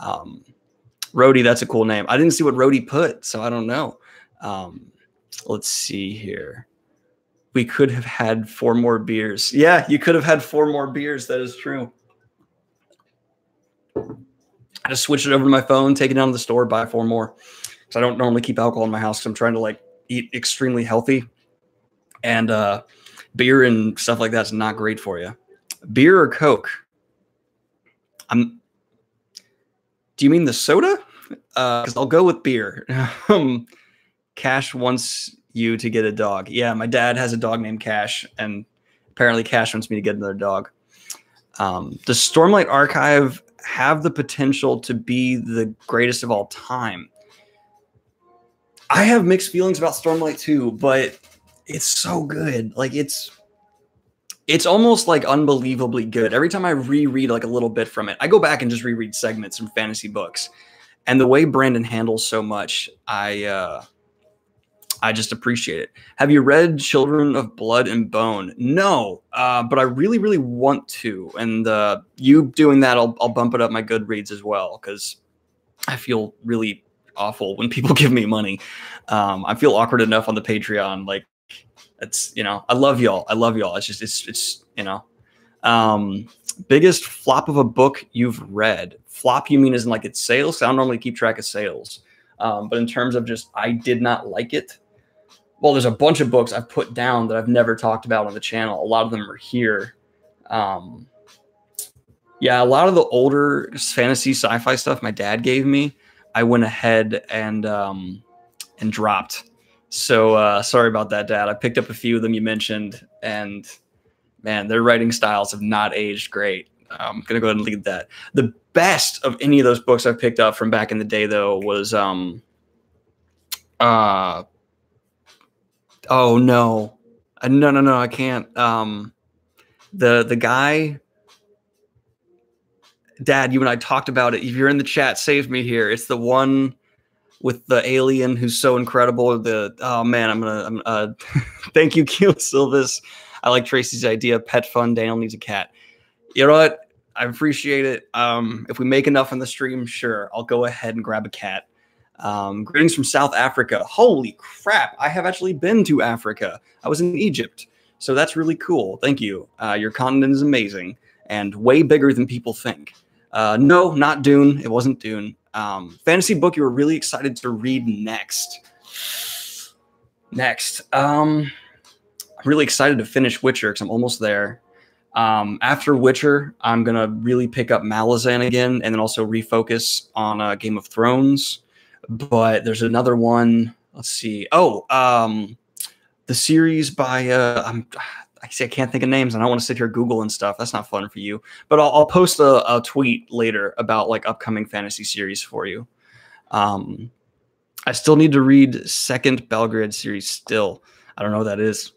Rhodey, that's a cool name. I didn't see what Rhodey put, so I don't know. Let's see here. We could have had 4 more beers. Yeah, you could have had 4 more beers. That is true. I just switched it over to my phone, take it down to the store, buy 4 more. Because I don't normally keep alcohol in my house because I'm trying to like eat extremely healthy. And beer and stuff like that's not great for you. Beer or Coke? Do you mean the soda? Because I'll go with beer. Cash wants you to get a dog. Yeah, my dad has a dog named Cash, and apparently Cash wants me to get another dog. Does Stormlight Archive have the potential to be the greatest of all time? I have mixed feelings about Stormlight too, but it's so good. Like it's almost like unbelievably good. Every time I reread like a little bit from it, I go back and just reread segments from fantasy books. And the way Brandon handles so much, I just appreciate it. Have you read Children of Blood and Bone? No, but I really, really want to. And you doing that, I'll bump it up my Goodreads as well, because I feel really awful when people give me money. I feel awkward enough on the Patreon. Like, it's, you know, I love y'all. I love y'all. It's just, it's you know. Biggest flop of a book you've read. Flop, you mean as in like its sales? I don't normally keep track of sales. But in terms of just, I did not like it. well, there's a bunch of books I've put down that I've never talked about on the channel. A lot of them are here. Yeah, a lot of the older fantasy sci-fi stuff my dad gave me, I went ahead and dropped. So sorry about that, Dad. I picked up a few of them you mentioned, and man, their writing styles have not aged great. I'm gonna go ahead and leave that. The best of any of those books I've picked up from back in the day, though, was oh no, no, I can't. The guy, Dad, you and I talked about it. If you're in the chat, save me here. It's the one with the alien who's so incredible. Oh man, I'm thank you, Keil Silvis. I like Tracy's idea. Pet fun. Daniel needs a cat. You know what? I appreciate it. If we make enough on the stream, sure, I'll go ahead and grab a cat. Greetings from South Africa. Holy crap. I have actually been to Africa. I was in Egypt. So that's really cool. Thank you. Your continent is amazing and way bigger than people think. No, not Dune. It wasn't Dune. Fantasy book you were really excited to read next. I'm really excited to finish Witcher because I'm almost there. After Witcher, I'm going to really pick up Malazan again and then also refocus on Game of Thrones. But there's another one. Let's see. Oh, the series by I can't think of names. I don't want to sit here Googling stuff. That's not fun for you. But I'll post a tweet later about like upcoming fantasy series for you. I still need to read second Belgrade series still. I don't know what that is.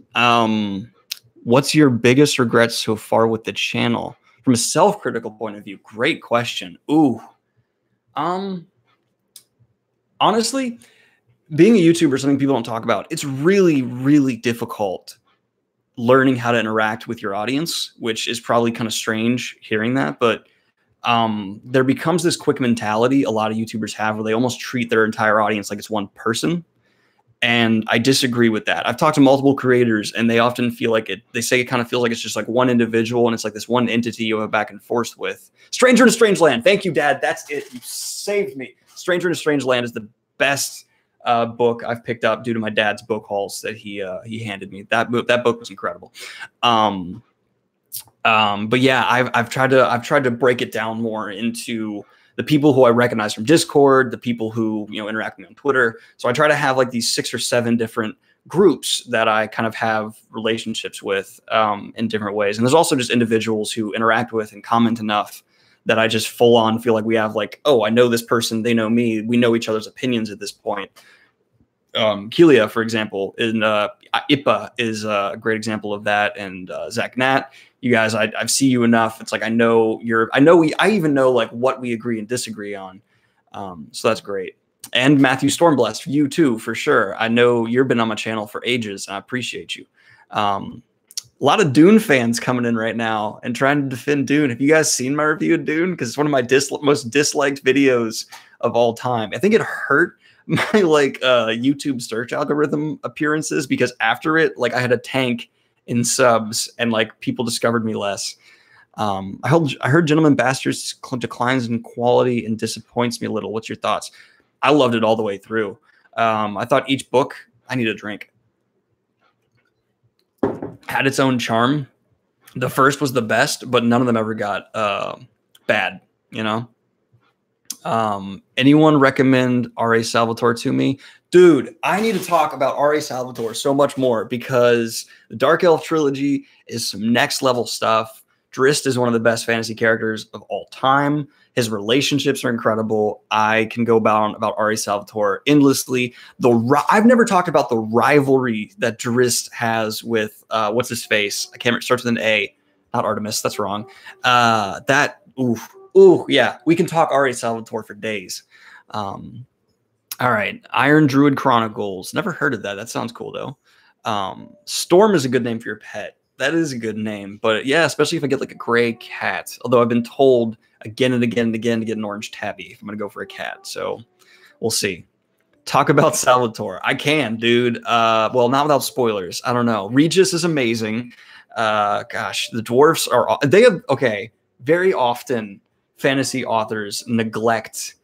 What's your biggest regret so far with the channel? From a self-critical point of view, great question. Ooh. Honestly, being a YouTuber is something people don't talk about. It's really, really difficult learning how to interact with your audience, which is probably kind of strange hearing that, but there becomes this quick mentality a lot of YouTubers have where they almost treat their entire audience like it's one person. And I disagree with that. I've talked to multiple creators and they often feel like they say it kind of feels like it's just like one individual and it's like this one entity you have a back and forth with. Stranger in a Strange Land. Thank you, Dad. That's it. You saved me. Stranger in a Strange Land is the best book I've picked up due to my dad's book hauls that he handed me. That book was incredible. But yeah, I've tried to break it down more into the people who I recognize from Discord, the people who interact with me on Twitter. So I try to have like these 6 or 7 different groups that I kind of have relationships with in different ways. And there's also just individuals who interact with and comment enough that I just full on feel like we have like, oh, I know this person, they know me, we know each other's opinions at this point. Kelia, for example, in IPA is a great example of that, and Zach Nat. You guys, I see you enough. It's like I even know like what we agree and disagree on. So that's great. And Matthew Stormblessed, you too, for sure. I know you've been on my channel for ages, and I appreciate you. A lot of Dune fans coming in right now and trying to defend Dune. Have you guys seen my review of Dune? Because it's one of my most disliked videos of all time. I think it hurt my like YouTube search algorithm appearances because after it, like I had a tank in subs and like people discovered me less. I heard Gentleman Bastards declines in quality and disappoints me a little. What's your thoughts? I loved it all the way through. I thought each book, I need a drink, had its own charm. The first was the best, but none of them ever got bad, Anyone recommend R.A. Salvatore to me? Dude, I need to talk about R.A. Salvatore so much more because the Dark Elf trilogy is some next level stuff. Drizzt is one of the best fantasy characters of all time. His relationships are incredible. I can go about R.A. Salvatore endlessly. I've never talked about the rivalry that Drizzt has with what's his face? I can't remember. Starts with an A, not Artemis. That's wrong. Ooh, yeah. We can talk R.A. Salvatore for days. All right. Iron Druid Chronicles. Never heard of that. That sounds cool though. Storm is a good name for your pet. That is a good name. But yeah, especially if I get like a gray cat. Although I've been told again and again and again to get an orange tabby if I'm going to go for a cat. So we'll see. Talk about Salvatore. I can, dude. Well, not without spoilers. I don't know. Regis is amazing. Gosh, the dwarfs okay. Very often fantasy authors neglect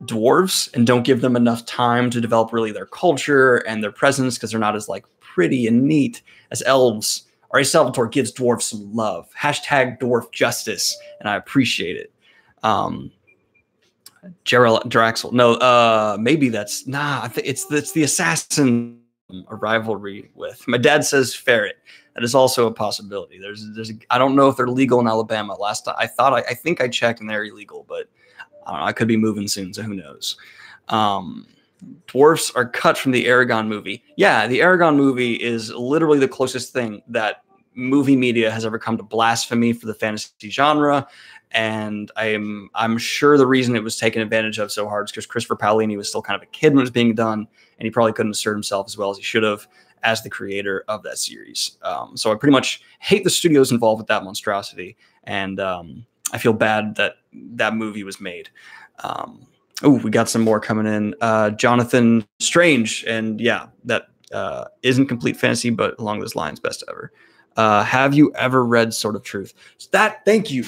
dwarves and don't give them enough time to develop really their culture and their presence because they're not as like pretty and neat as elves. R.A. Salvatore gives dwarves some love. Hashtag dwarf justice, and I appreciate it. Gerald Draxel. No, maybe that's I think it's the assassin a rivalry with. My dad says ferret. That is also a possibility. I don't know if they're legal in Alabama. Last time I think I checked and they're illegal, but I don't know, I could be moving soon, so who knows. Dwarfs are cut from the Aragon movie. Yeah, the Aragon movie is literally the closest thing that movie media has ever come to blasphemy for the fantasy genre. And I'm sure the reason it was taken advantage of so hard is because Christopher Paolini was still kind of a kid when it was being done, and he probably couldn't assert himself as well as he should have as the creator of that series. So I pretty much hate the studios involved with that monstrosity, and I feel bad that that movie was made. Oh, we got some more coming in. Jonathan Strange, and yeah, that isn't complete fantasy, but along those lines, best ever. Have you ever read Sword of Truth? Thank you.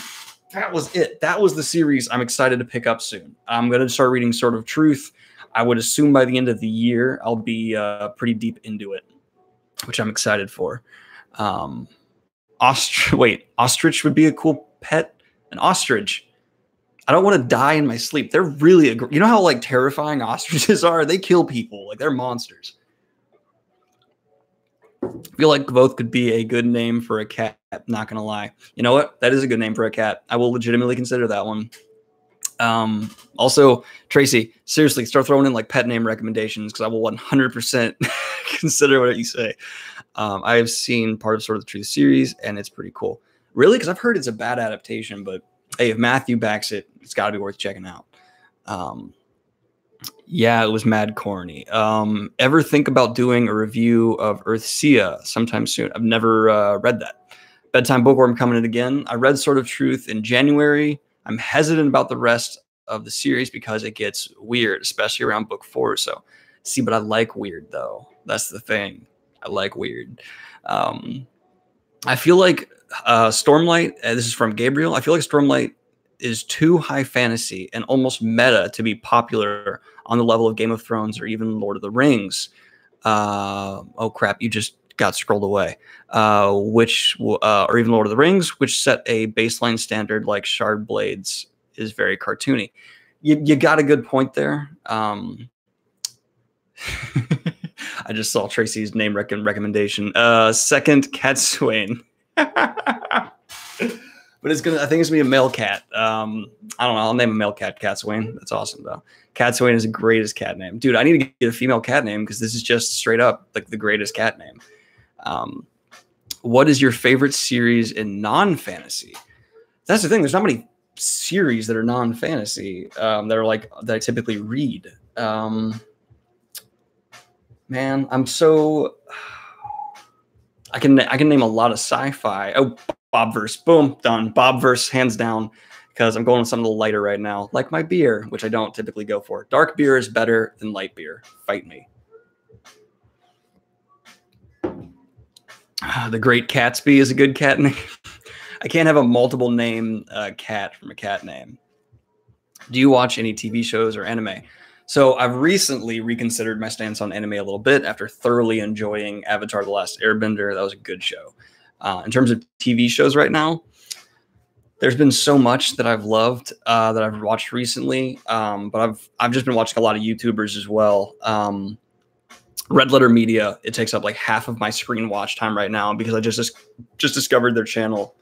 That was it. That was the series I'm excited to pick up soon. I'm going to start reading Sword of Truth. I would assume by the end of the year, I'll be pretty deep into it, which I'm excited for. Ostrich would be a cool pet. An ostrich. I don't want to die in my sleep. They're really, you know how like terrifying ostriches are? They kill people. Like they're monsters. I feel like both could be a good name for a cat. Not going to lie. You know what? That is a good name for a cat. I will legitimately consider that one. Also, Tracy, seriously, start throwing in like pet name recommendations because I will 100% consider what you say. I have seen part of Sword of the Truth series, and it's pretty cool. Really? Because I've heard it's a bad adaptation, but hey, if Matthew backs it, it's got to be worth checking out. Yeah, it was mad corny. Ever think about doing a review of Earthsea sometime soon? I've never read that. Bedtime Bookworm coming in again. I read Sword of Truth in January. I'm hesitant about the rest of the series because it gets weird, especially around book 4 or so. See, but I like weird, though. That's the thing. I like weird. I feel like Stormlight, this is from Gabriel, I feel like Stormlight is too high fantasy and almost meta to be popular on the level of Game of Thrones or even Lord of the Rings. Oh, crap, you just got scrolled away. Or even Lord of the Rings, which set a baseline standard like Shard Blades is very cartoony. You got a good point there. I just saw Tracy's name recommendation. Second, Cat Swain. But I think it's gonna be a male cat. I don't know. I'll name a male cat Cat Swain. That's awesome though. Cat Swain is the greatest cat name, dude. I need to get a female cat name because this is just straight up like the greatest cat name. What is your favorite series in non-fantasy? That's the thing. There's not many series that are non-fantasy that I typically read. Man, I'm so I can name a lot of sci-fi. Oh, Bobverse, boom, done. Bobverse, hands down, because I'm going with something a little lighter right now, like my beer, which I don't typically go for. Dark beer is better than light beer. Fight me. The Great Catsby is a good cat name. I can't have a multiple name cat from a cat name. Do you watch any TV shows or anime? So I've recently reconsidered my stance on anime a little bit after thoroughly enjoying Avatar: The Last Airbender. That was a good show. In terms of TV shows right now, there's been so much that I've loved that I've watched recently, but I've just been watching a lot of YouTubers as well. Red Letter Media, it takes up like half of my screen watch time right now because I just discovered their channel,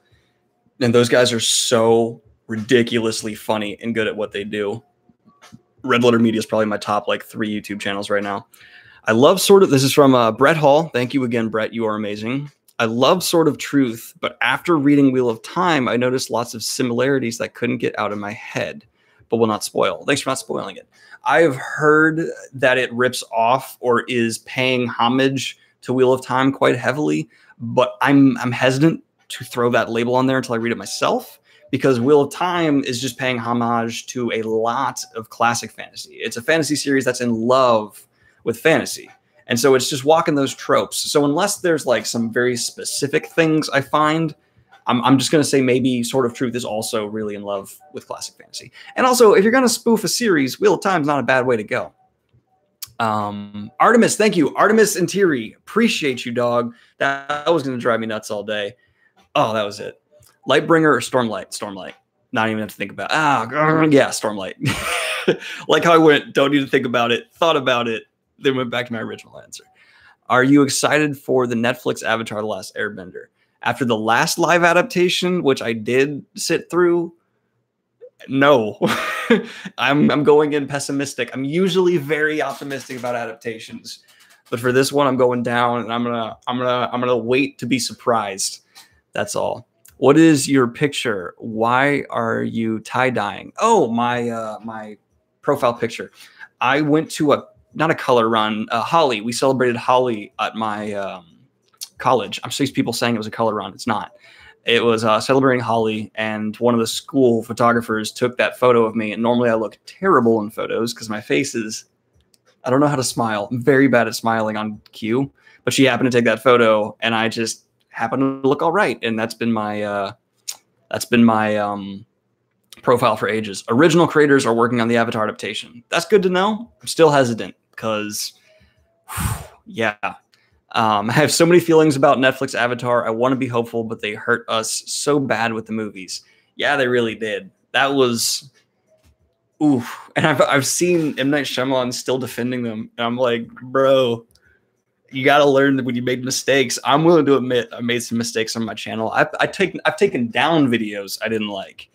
and those guys are so ridiculously funny and good at what they do. Red Letter Media is probably my top like 3 YouTube channels right now. I love this is from Brett Hall. Thank you again, Brett. You are amazing. I love Sword of Truth, but after reading Wheel of Time, I noticed lots of similarities that couldn't get out of my head, but will not spoil. Thanks for not spoiling it. I have heard that it rips off or is paying homage to Wheel of Time quite heavily, but I'm hesitant to throw that label on there until I read it myself, because Wheel of Time is just paying homage to a lot of classic fantasy. It's a fantasy series that's in love with fantasy. And so it's just walking those tropes. So unless there's like some very specific things I find I'm just going to say maybe Sword of Truth is also really in love with classic fantasy. And also, if you're going to spoof a series, Wheel of Time's not a bad way to go. Artemis, thank you. Artemis and Thierry, appreciate you, dog. That was going to drive me nuts all day. Oh, that was it. Lightbringer or Stormlight? Stormlight. Not even have to think about it. Yeah, Stormlight. Like how I went, don't need to think about it, thought about it, then went back to my original answer. Are you excited for the Netflix Avatar: The Last Airbender? After the last live adaptation, which I did sit through, no. I'm going in pessimistic. I'm usually very optimistic about adaptations, but for this one, I'm going down, and I'm gonna wait to be surprised. That's all. What is your picture? Why are you tie-dyeing? Oh, my profile picture. I went to not a color run, Holly. We celebrated Holly at my college. I'm seeing people saying it was a color run. It's not. It was celebrating Holly, and one of the school photographers took that photo of me. And normally I look terrible in photos because my face is, I don't know how to smile. I'm very bad at smiling on cue. But she happened to take that photo, and I just happened to look all right. And that's been my profile for ages. Original creators are working on the Avatar adaptation. That's good to know. I'm still hesitant because, yeah. I have so many feelings about Netflix Avatar. I want to be hopeful, but they hurt us so bad with the movies. Yeah, they really did. That was, oof. And I've seen M. Night Shyamalan still defending them, and I'm like, bro, you got to learn that when you make mistakes. I'm willing to admit I made some mistakes on my channel. I've taken down videos I didn't like.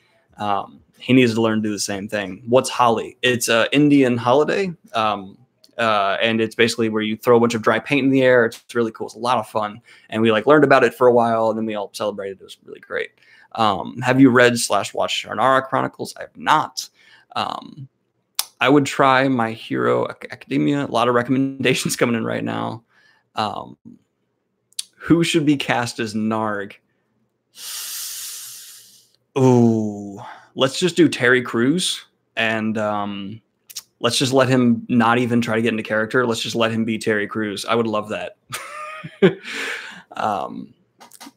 He needs to learn to do the same thing. What's Holi? It's an Indian holiday. And it's basically where you throw a bunch of dry paint in the air. It's really cool. It's a lot of fun. And we learned about it for a while, and then we all celebrated. It was really great. Have you read / watched Shannara Chronicles? I have not. I would try My Hero Academia. A lot of recommendations coming in right now. Who should be cast as Narg? Ooh, let's just do Terry Crews, and let's just let him not even try to get into character. Let's just let him be Terry Crews. I would love that.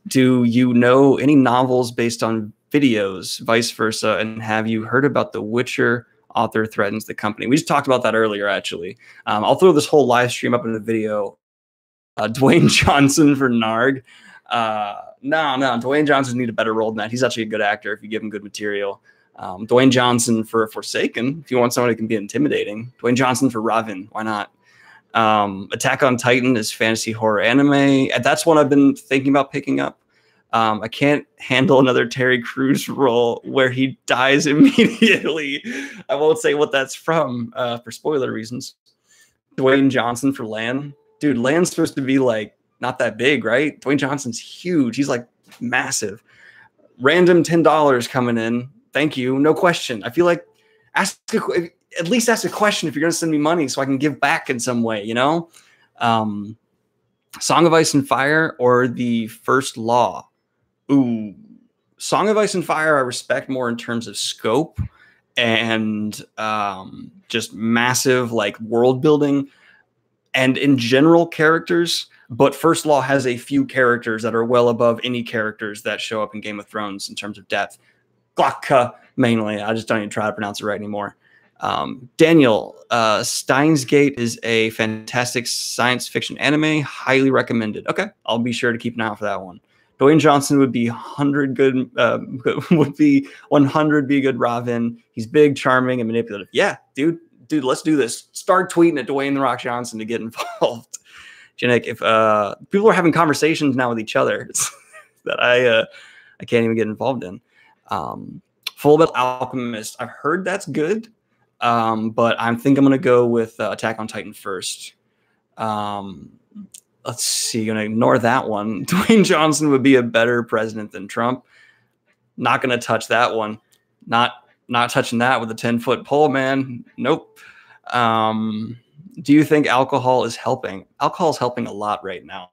Do you know any novels based on videos, vice versa? And have you heard about The Witcher author threatens the company? We just talked about that earlier, actually. I'll throw this whole live stream up in the video. Dwayne Johnson for Narg. No, Dwayne Johnson need a better role than that. He's actually a good actor if you give him good material. Dwayne Johnson for Forsaken, if you want someone who can be intimidating. Dwayne Johnson for Raven, why not? Attack on Titan is fantasy horror anime. That's one I've been thinking about picking up. I can't handle another Terry Crews role where he dies immediately. I won't say what that's from for spoiler reasons. Dwayne Johnson for Lan. Dude, Lan's supposed to be like not that big, right? Dwayne Johnson's huge. He's like massive. Random $10 coming in. Thank you. No question. I feel like at least ask a question if you're going to send me money so I can give back in some way, you know? Song of Ice and Fire or The First Law? Ooh. Song of Ice and Fire I respect more in terms of scope and just massive like world building and in general characters. But First Law has a few characters that are well above any characters that show up in Game of Thrones in terms of depth. Glocka, mainly. I just don't even try to pronounce it right anymore. Daniel, Steins Gate is a fantastic science fiction anime. Highly recommended. Okay, I'll be sure to keep an eye out for that one. Dwayne Johnson would be 100 good. Would be 100 be good Raven. He's big, charming, and manipulative. Yeah, dude, let's do this. Start tweeting at Dwayne The Rock Johnson to get involved. Janik, if people are having conversations now with each other that I can't even get involved in. Full Metal Alchemist, I've heard that's good, but I think I'm going to go with Attack on Titan first. Let's see, going to ignore that one. Dwayne Johnson would be a better president than Trump. Not going to touch that one. Not touching that with a 10-foot pole, man. Nope. Do you think alcohol is helping? Alcohol is helping a lot right now.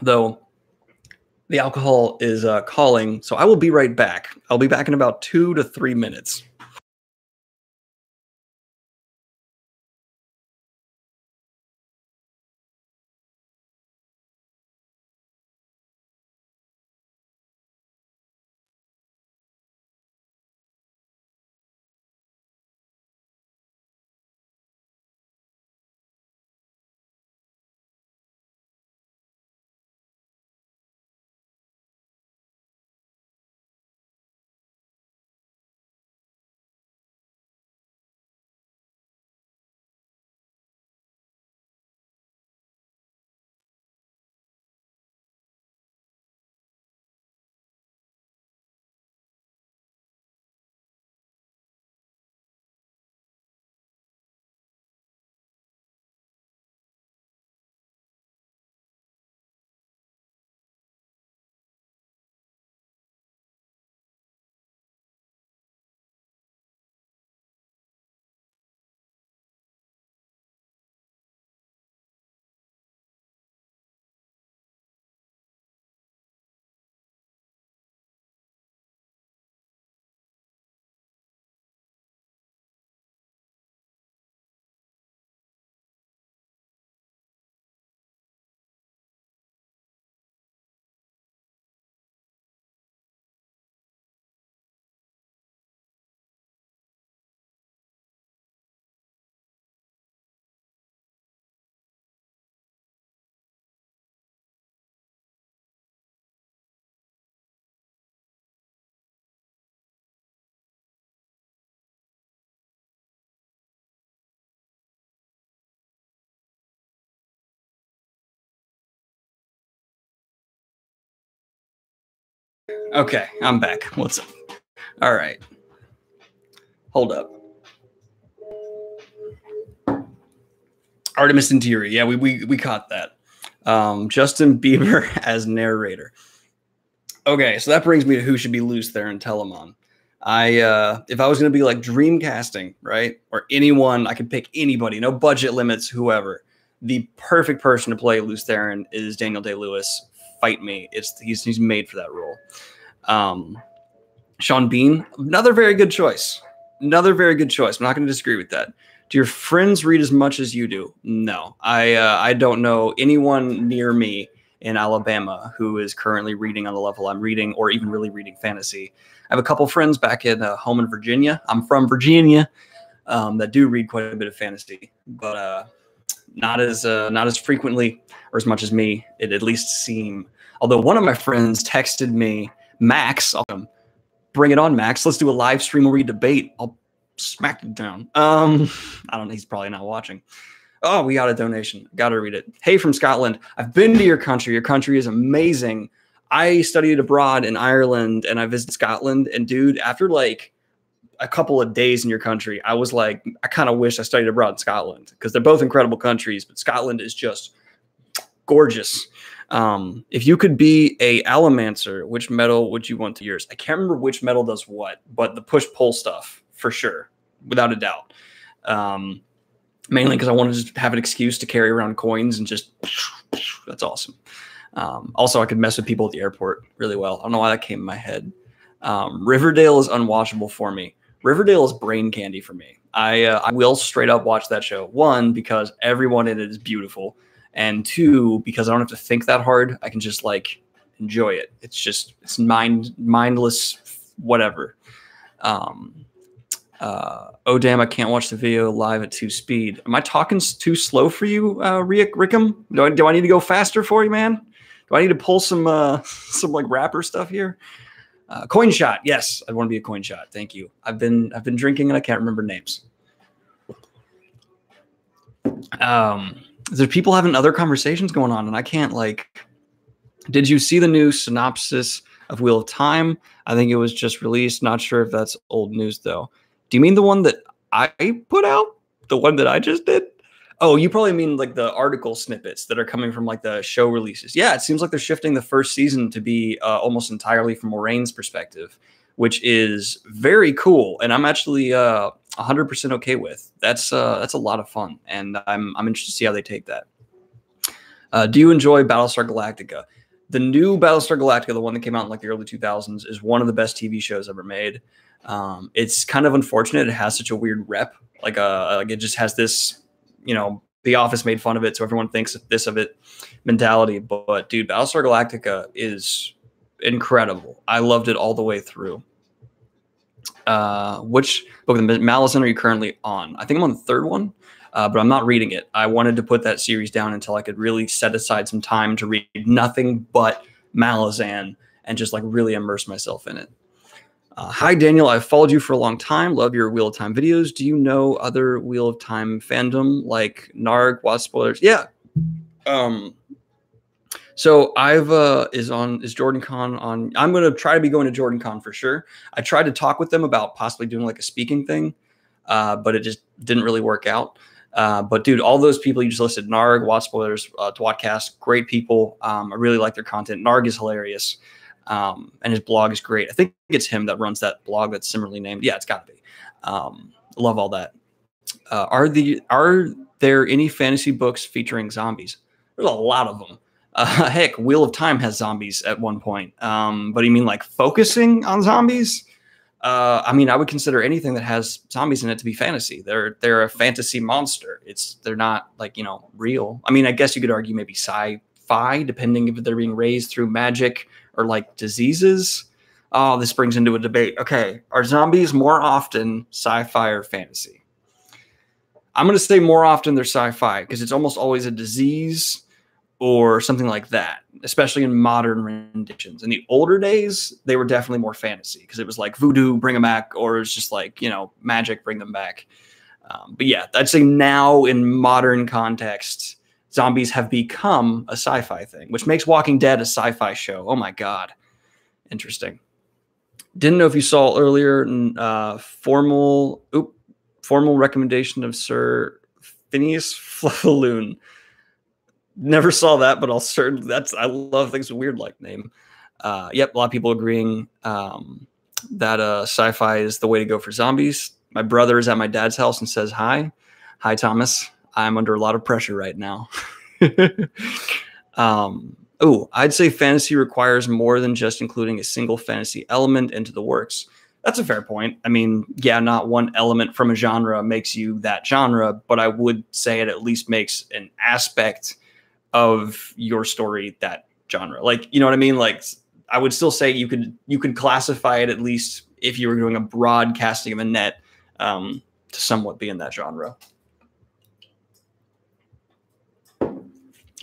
Though the alcohol is calling, so I will be right back. I'll be back in about 2 to 3 minutes. Okay, I'm back. What's up? All right. Hold up. Artemis Interior. Yeah, we caught that. Justin Bieber as narrator. Okay, so that brings me to who should be loose there in Telemon. If I was going to be like dream casting, right, or anyone, I could pick anybody, no budget limits, whoever. The perfect person to play Luce Theron is Daniel Day-Lewis. Fight me. He's made for that role. Sean Bean, another very good choice. Another very good choice. I'm not going to disagree with that. Do your friends read as much as you do? No. I don't know anyone near me in Alabama who is currently reading on the level I'm reading, or even really reading fantasy. I have a couple friends back in home in Virginia. I'm from Virginia, that do read quite a bit of fantasy, but not as frequently or as much as me. It at least seem. Although one of my friends texted me, Max, bring it on, Max. Let's do a live stream where we debate. I'll smack it down. I don't know. He's probably not watching. Oh, we got a donation. Got to read it. Hey, from Scotland. I've been to your country. Your country is amazing. I studied abroad in Ireland and I visited Scotland. And dude, after like a couple of days in your country, I was like, I kind of wish I studied abroad in Scotland, because they're both incredible countries, but Scotland is just gorgeous. If you could be a Allomancer, which metal would you want to use? I can't remember which metal does what, but the push-pull stuff, for sure, without a doubt. Mainly because I want to just have an excuse to carry around coins and just, that's awesome. Also, I could mess with people at the airport really well. I don't know why that came in my head. Riverdale is unwatchable for me. Riverdale is brain candy for me. I will straight up watch that show. One, because everyone in it is beautiful. And two, because I don't have to think that hard. I can just like enjoy it. It's mindless, whatever. Oh damn, I can't watch the video live at 2 speed. Am I talking too slow for you, Rickham? Do I need to go faster for you, man? Do I need to pull some like rapper stuff here? Coin shot, yes, I'd want to be a coin shot. Thank you. I've been drinking and I can't remember names. There's people having other conversations going on, and I can't like. Did you see the new synopsis of Wheel of Time? I think it was just released. Not sure if that's old news though. Do you mean the one that I put out? The one that I just did? Oh, you probably mean like the article snippets that are coming from like the show releases. Yeah, it seems like they're shifting the first season to be almost entirely from Moraine's perspective, which is very cool. And I'm actually 100% okay with. That's a lot of fun, and I'm interested to see how they take that. Do you enjoy Battlestar Galactica? The new Battlestar Galactica, the one that came out in like the early 2000s, is one of the best TV shows ever made. It's kind of unfortunate it has such a weird rep. Like it just has this, The Office made fun of it, so everyone thinks this of it mentality. But dude, Battlestar Galactica is incredible. I loved it all the way through. Which book of the Malazan are you currently on? I think I'm on the third one, but I'm not reading it. I wanted to put that series down until I could really set aside some time to read nothing but Malazan and just like really immerse myself in it. Hi, Daniel. I've followed you for a long time. Love your Wheel of Time videos. Do you know other Wheel of Time fandom like Narg, WoT Spoilers? Yeah. So is Jordan Con on? I'm going to try to be going to Jordan Con for sure. I tried to talk with them about possibly doing like a speaking thing, but it just didn't really work out. But dude, all those people you just listed, Narg, WoT Spoilers, Twatcast, great people. I really like their content. Narg is hilarious. And his blog is great. I think it's him that runs that blog that's similarly named. Yeah, it's got to be. Love all that. Are there any fantasy books featuring zombies? There's a lot of them. Heck, Wheel of Time has zombies at one point. But you mean like focusing on zombies? I mean, I would consider anything that has zombies in it to be fantasy. They're a fantasy monster. They're not like, real. I mean, I guess you could argue maybe sci-fi, depending if they're being raised through magic or like diseases. Oh, this brings into a debate. Okay, are zombies more often sci-fi or fantasy? I'm going to say more often they're sci-fi because it's almost always a disease or something like that, especially in modern renditions. In the older days, they were definitely more fantasy because it was like voodoo, bring them back, or it's just like, magic, bring them back. But yeah, I'd say now in modern context, zombies have become a sci-fi thing, which makes Walking Dead a sci-fi show. Oh my God. Interesting. Didn't know if you saw earlier formal recommendation of Sir Phineas Fluffaloon. Never saw that, but I'll certainly. I love things with weird like name. Yep, a lot of people agreeing that sci-fi is the way to go for zombies. My brother is at my dad's house and says hi. Hi, Thomas. I'm under a lot of pressure right now. I'd say fantasy requires more than just including a single fantasy element into the works. That's a fair point. I mean, yeah, not one element from a genre makes you that genre, but I would say it at least makes an aspect of your story that genre. Like, you know what I mean? Like, I would still say you could classify it, at least if you were doing a broad casting of a net, to somewhat be in that genre.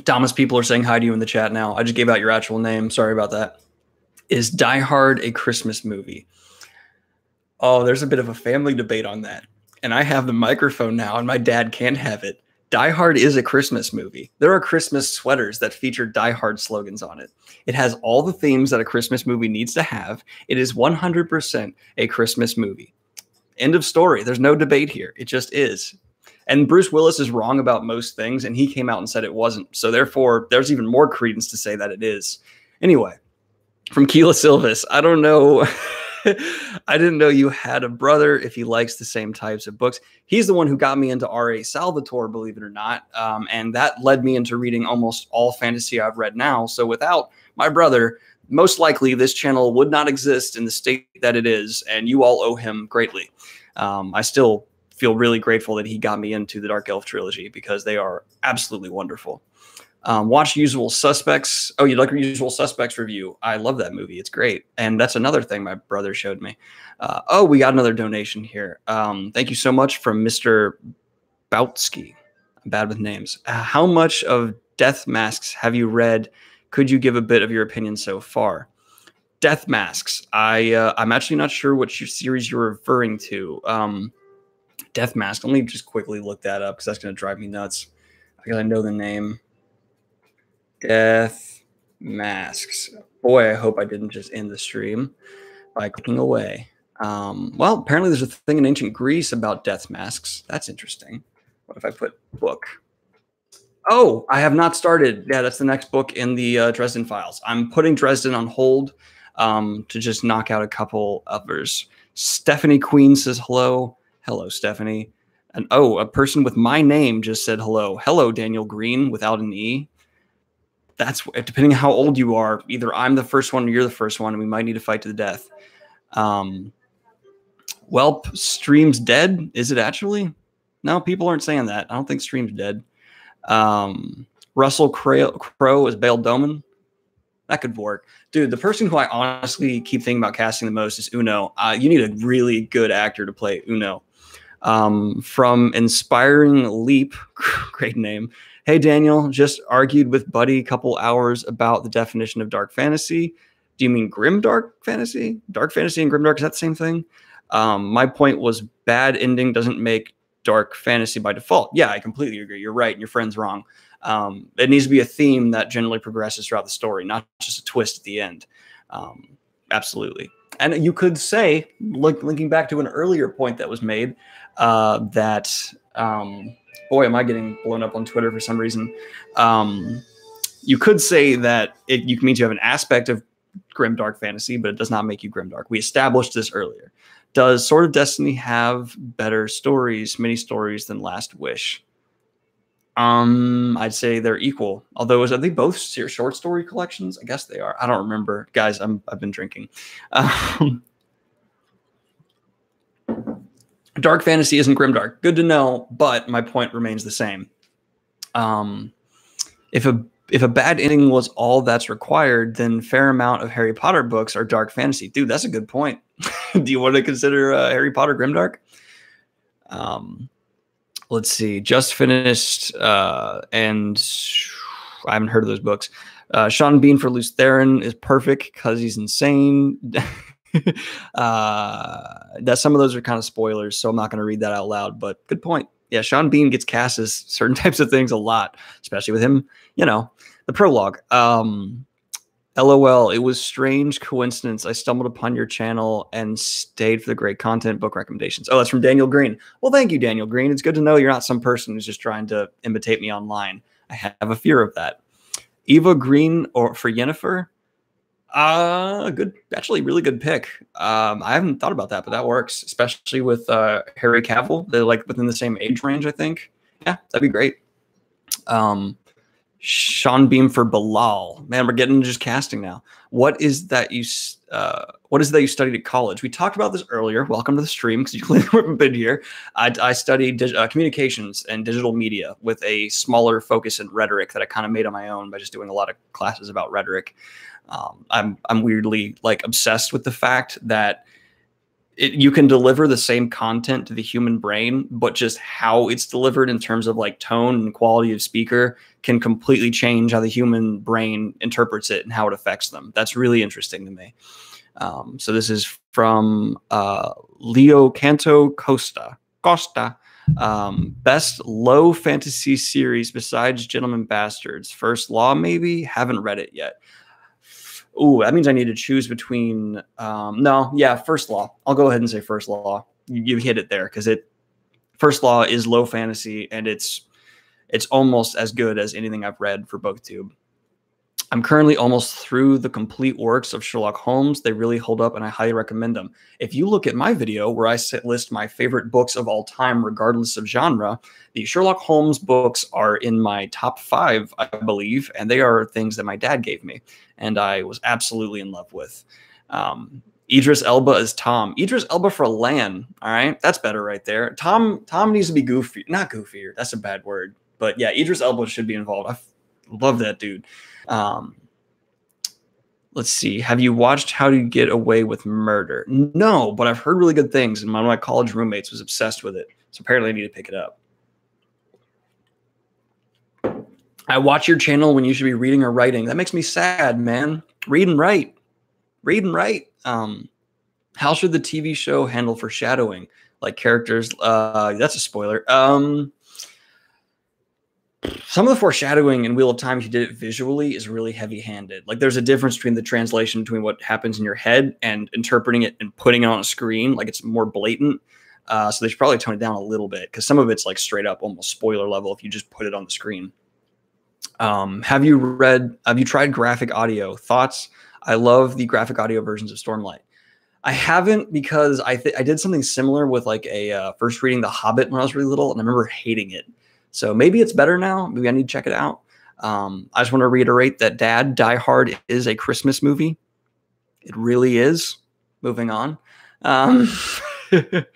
Thomas, people are saying hi to you in the chat now. I just gave out your actual name. Sorry about that. Is Die Hard a Christmas movie? Oh, there's a bit of a family debate on that. And I have the microphone now, and my dad can't have it. Die Hard is a Christmas movie. There are Christmas sweaters that feature Die Hard slogans on it. It has all the themes that a Christmas movie needs to have. It is 100% a Christmas movie. End of story. There's no debate here. It just is. And Bruce Willis is wrong about most things, and he came out and said it wasn't. So therefore, there's even more credence to say that it is. Anyway, from Keela Silvis, I don't know. I didn't know you had a brother if he likes the same types of books. He's the one who got me into R.A. Salvatore, believe it or not. And that led me into reading almost all fantasy I've read now. So without my brother, most likely this channel would not exist in the state that it is. And you all owe him greatly. I still feel really grateful that he got me into the Dark Elf trilogy because they are absolutely wonderful. Watch Usual Suspects. Oh, you'd like a Usual Suspects review? I love that movie. It's great. And that's another thing my brother showed me. Oh, we got another donation here. Thank you so much from Mr. Bautsky. I'm bad with names. How much of Death Masks have you read? Could you give a bit of your opinion so far? Death Masks. I'm actually not sure what series you're referring to. Death Mask. Let me just quickly look that up because that's going to drive me nuts. Because I know the name. Death Masks. Boy, I hope I didn't just end the stream by clicking away. Well, apparently there's a thing in ancient Greece about death masks. That's interesting. What if I put book? Oh, I have not started. Yeah, that's the next book in the Dresden Files. I'm putting Dresden on hold to just knock out a couple others. Stephanie Queen says hello. Hello, Stephanie. And oh, a person with my name just said hello. Hello, Daniel Green, without an E. That's depending on how old you are. Either I'm the first one or you're the first one, and we might need to fight to the death. Well, stream's dead. Is it actually? No, people aren't saying that. I don't think stream's dead. Russell Crowe as Bail Doman. That could work. Dude, the person who I honestly keep thinking about casting the most is Uno. You need a really good actor to play Uno. From Inspiring Leap, great name. Hey, Daniel, just argued with Buddy a couple hours about the definition of dark fantasy. Do you mean grim dark fantasy? Dark fantasy and grim dark, is that the same thing? My point was bad ending doesn't make dark fantasy by default. Yeah, I completely agree. You're right, and your friend's wrong. It needs to be a theme that generally progresses throughout the story, not just a twist at the end. Absolutely. And you could say, linking back to an earlier point that was made, that... boy, am I getting blown up on Twitter for some reason. You could say that it means you have an aspect of grim dark fantasy, but it does not make you grim dark. We established this earlier. Does Sword of Destiny have better stories, mini stories than Last Wish? I'd say they're equal. Although, are they both short story collections? I guess they are. I don't remember. Guys, I've been drinking. Dark fantasy isn't grimdark. Good to know, but my point remains the same. If a bad ending was all that's required, then fair amount of Harry Potter books are dark fantasy. Dude, that's a good point. Do you want to consider Harry Potter grimdark? Let's see. Just finished, and I haven't heard of those books. Sean Bean for Luce Theron is perfect because he's insane. That some of those are kind of spoilers, so I'm not going to read that out loud, but good point. Yeah, Sean Bean gets cast as certain types of things a lot, especially with him, you know, the prologue. LOL, it was strange coincidence. I stumbled upon your channel and stayed for the great content, book recommendations. Oh, that's from Daniel Green. Well, thank you, Daniel Green. It's good to know you're not some person who's just trying to imitate me online. I have a fear of that. Eva Green or for Yennefer? Good, actually, really good pick. I haven't thought about that, but that works, especially with Harry Cavill. They're like within the same age range, I think. Yeah, that'd be great. Sean Beam for Bilal. Man, we're getting into just casting now. What is that you studied at college? We talked about this earlier. Welcome to the stream because you clearly haven't been here. I studied communications and digital media with a smaller focus in rhetoric that I kind of made on my own by just doing a lot of classes about rhetoric. I'm weirdly like obsessed with the fact that you can deliver the same content to the human brain, but just how it's delivered in terms of like tone and quality of speaker can completely change how the human brain interprets it and how it affects them. That's really interesting to me. So this is from Leo Canto Costa. Best low fantasy series besides Gentlemen Bastards. First Law, maybe? Haven't read it yet. Ooh, that means I need to choose between First Law. I'll go ahead and say First Law. You hit it there because First Law is low fantasy and it's almost as good as anything I've read for BookTube. I'm currently almost through the complete works of Sherlock Holmes. They really hold up and I highly recommend them. If you look at my video where I list my favorite books of all time, regardless of genre, the Sherlock Holmes books are in my top 5, I believe, and they are things that my dad gave me and I was absolutely in love with. Idris Elba is Tom. Idris Elba for Lan. All right, that's better right there. Tom needs to be goofy, not goofier. That's a bad word, but yeah, Idris Elba should be involved. I love that dude. Let's see. Have you watched How to Get Away with Murder? No, but I've heard really good things, and one of my college roommates was obsessed with it. So apparently I need to pick it up. I watch your channel when you should be reading or writing. That makes me sad, man. Read and write. Read and write. How should the TV show handle foreshadowing? Like characters, that's a spoiler. Some of the foreshadowing in Wheel of Time, if you did it visually, is really heavy-handed. Like there's a difference between the translation between what happens in your head and interpreting it and putting it on a screen. Like it's more blatant. So they should probably tone it down a little bit because some of it's like straight up almost spoiler level if you just put it on the screen. Have you tried graphic audio? Thoughts? I love the graphic audio versions of Stormlight. I haven't because I did something similar with like a first reading The Hobbit when I was really little and I remember hating it. So maybe it's better now. Maybe I need to check it out. I just want to reiterate that Dad, Die Hard is a Christmas movie. It really is. Moving on. This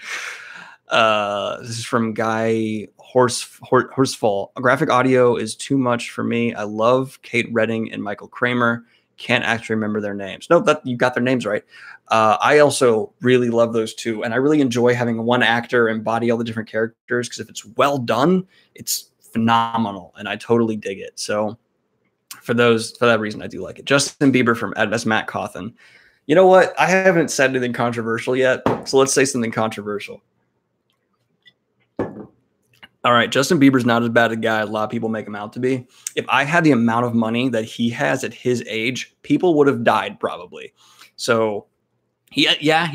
is from Guy Horsefall. Graphic audio is too much for me. I love Kate Redding and Michael Kramer. Can't actually remember their names. No, you got their names right. I also really love those two, and I really enjoy having one actor embody all the different characters because if it's well done, it's phenomenal, and I totally dig it. So for that reason, I do like it. Justin Bieber from Edmus Matt Cawthon. You know what? I haven't said anything controversial yet, so let's say something controversial. All right, Justin Bieber's not as bad a guy a lot of people make him out to be. If I had the amount of money that he has at his age, people would have died probably. So he